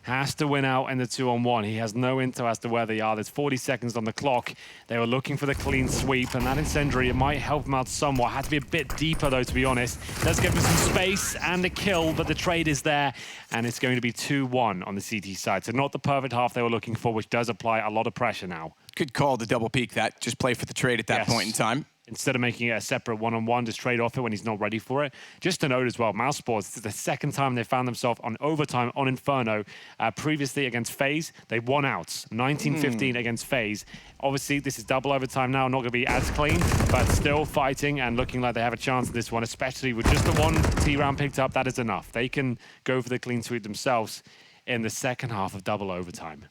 has to win out in the 2-on-1. He has no intel as to where they are. There's 40 seconds on the clock. They were looking for the clean sweep, and that incendiary, it might help him out somewhat. Had to be a bit deeper, though, to be honest. Does give him some space and a kill, but the trade is there, and it's going to be 2-1 on the CT side. So not the perfect half they were looking for, which does apply a lot of pressure now. Good call to double peek that. Just play for the trade at that point in time. Instead of making it a separate 1-on-1, just trade off it when he's not ready for it. Just to note as well, Mousesports, this is the second time they found themselves on overtime on Inferno. Previously against FaZe, they won out. 19-15 against FaZe. Obviously, this is double overtime now, not going to be as clean, but still fighting and looking like they have a chance in this one, especially with just the 1 T-round picked up. That is enough. They can go for the clean sweep themselves in the second half of double overtime.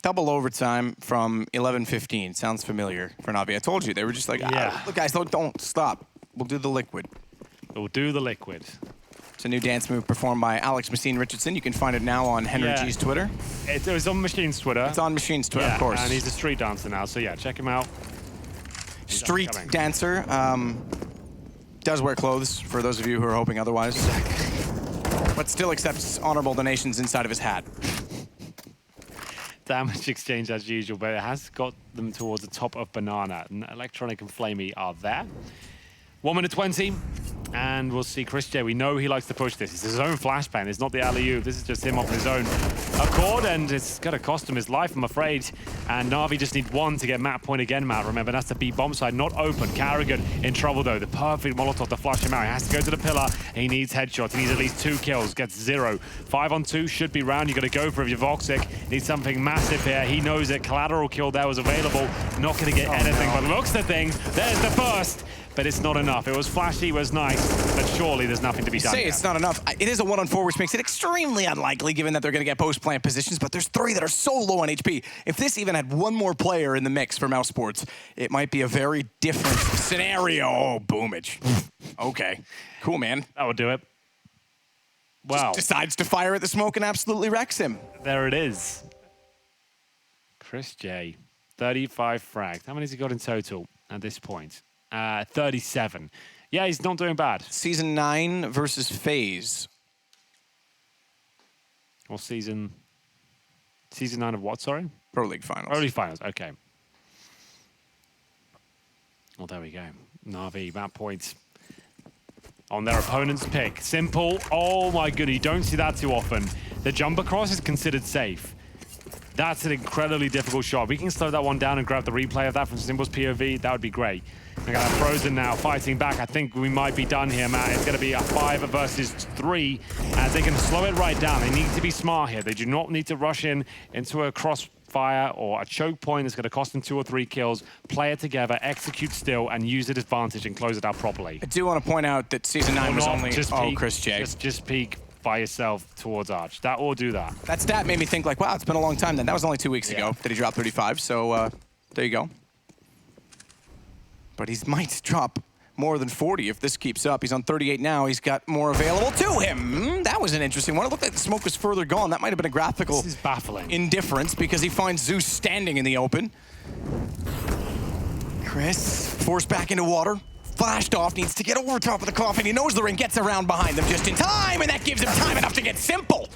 Double overtime from 11-15. Sounds familiar for NaVi. I told you, they were just like, look, guys, don't stop. We'll do the liquid. We'll do the liquid. It's a new dance move performed by Alex Machine Richardson. You can find it now on Henry G's Twitter. It was on Machine's Twitter. It's on Machine's Twitter, of course. And he's a street dancer now, so yeah, check him out. Street dancer. Does wear clothes, for those of you who are hoping otherwise. But still accepts honorable donations inside of his hat. Damage exchange as usual, but it has got them towards the top of Banana. And Electronic and Flamey are there. 1 minute 20, and we'll see Chris J. We know he likes to push this. It's his own flashbang. It's not the alley-oop. This is just him off his own accord, and it's going to cost him his life, I'm afraid. And NaVi just need 1 to get map point again, Matt. Remember, that's the B bomb side, not open. Carrigan in trouble, though. The perfect Molotov to flush him out. He has to go to the pillar. He needs headshots. He needs at least 2 kills. Gets 0. 5-on-2 should be round. You've got to go for it. If you're Voxic, needs something massive here. He knows it. Collateral kill there was available. Not going to get anything, but looks at things. There's the first. but it's not enough. It was flashy, it was nice, but surely there's nothing to be done. Say it's not enough. It is a 1-on-4, which makes it extremely unlikely given that they're going to get post-plant positions, but there's 3 that are so low on HP. If this even had one more player in the mix for Mousesports, it might be a very different scenario. Oh, boomage. Okay. Cool, man. That would do it. Wow. Just decides to fire at the smoke and absolutely wrecks him. There it is. Chris J, 35 frags. How many has he got in total at this point? 37. Yeah, he's not doing bad. Season 9 versus FaZe. Or season 9 of what, sorry? Pro League Finals. Pro League Finals, okay. Well, there we go. NaVi, map points on their opponent's pick. Simple. Oh my goodness, you don't see that too often. The jump across is considered safe. That's an incredibly difficult shot. We can slow that one down and grab the replay of that from Simple's POV. That would be great. We got Frozen now fighting back. I think we might be done here, Matt. It's going to be a 5 versus 3 as they can slow it right down. They need to be smart here. They do not need to rush into a crossfire or a choke point that's going to cost them 2 or 3 kills. Play it together, execute still, and use it advantage and close it out properly. I do want to point out that Season 9 was only... Just oh, peek, Chris J. Just peek by yourself towards Arch. That will do that. That stat made me think like, wow, it's been a long time then. That was only 2 weeks ago that he dropped 35, so there you go. But he might drop more than 40 if this keeps up. He's on 38 now. He's got more available to him. That was an interesting one. It looked like the smoke was further gone. That might have been a graphical This is baffling. indifference because he finds Zeus standing in the open. Chris forced back into water. Flashed off, needs to get over top of the coffin. He knows the ring, gets around behind them just in time, and that gives him time enough to get Simple.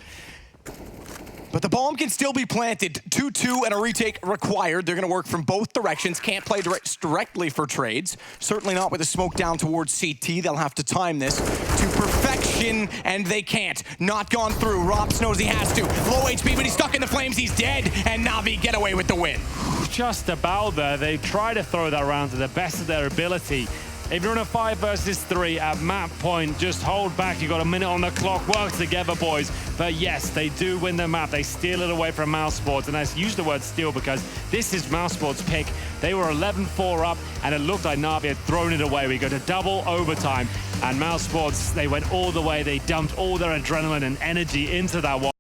But the bomb can still be planted. 2-2 and a retake required. They're going to work from both directions. Can't play directly for trades. Certainly not with the smoke down towards CT. They'll have to time this to perfection, and they can't. Not gone through. Rops knows he has to. Low HP, but he's stuck in the flames. He's dead, and NaVi get away with the win. Just about there. They try to throw that around to the best of their ability. If you're in a 5 versus 3 at map point, just hold back. You've got a minute on the clock. Work together, boys. But yes, they do win the map. They steal it away from Mousesports. And I use the word steal because this is Mousesports' pick. They were 11-4 up, and it looked like NaVi had thrown it away. We go to double overtime. And Mousesports, they went all the way. They dumped all their adrenaline and energy into that one.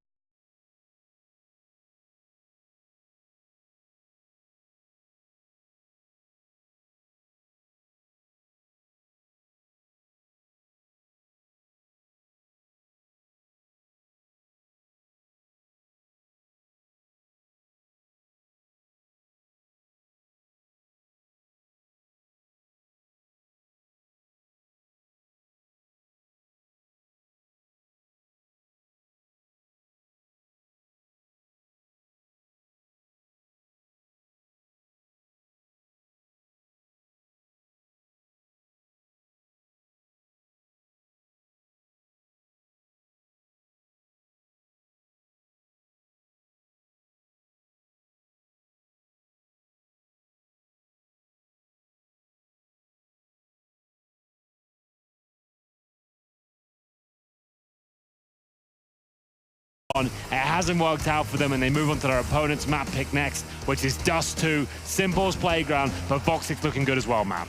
It hasn't worked out for them, and they move on to their opponent's map pick next, which is Dust 2, Simple's Playground, but Voxic's looking good as well, man.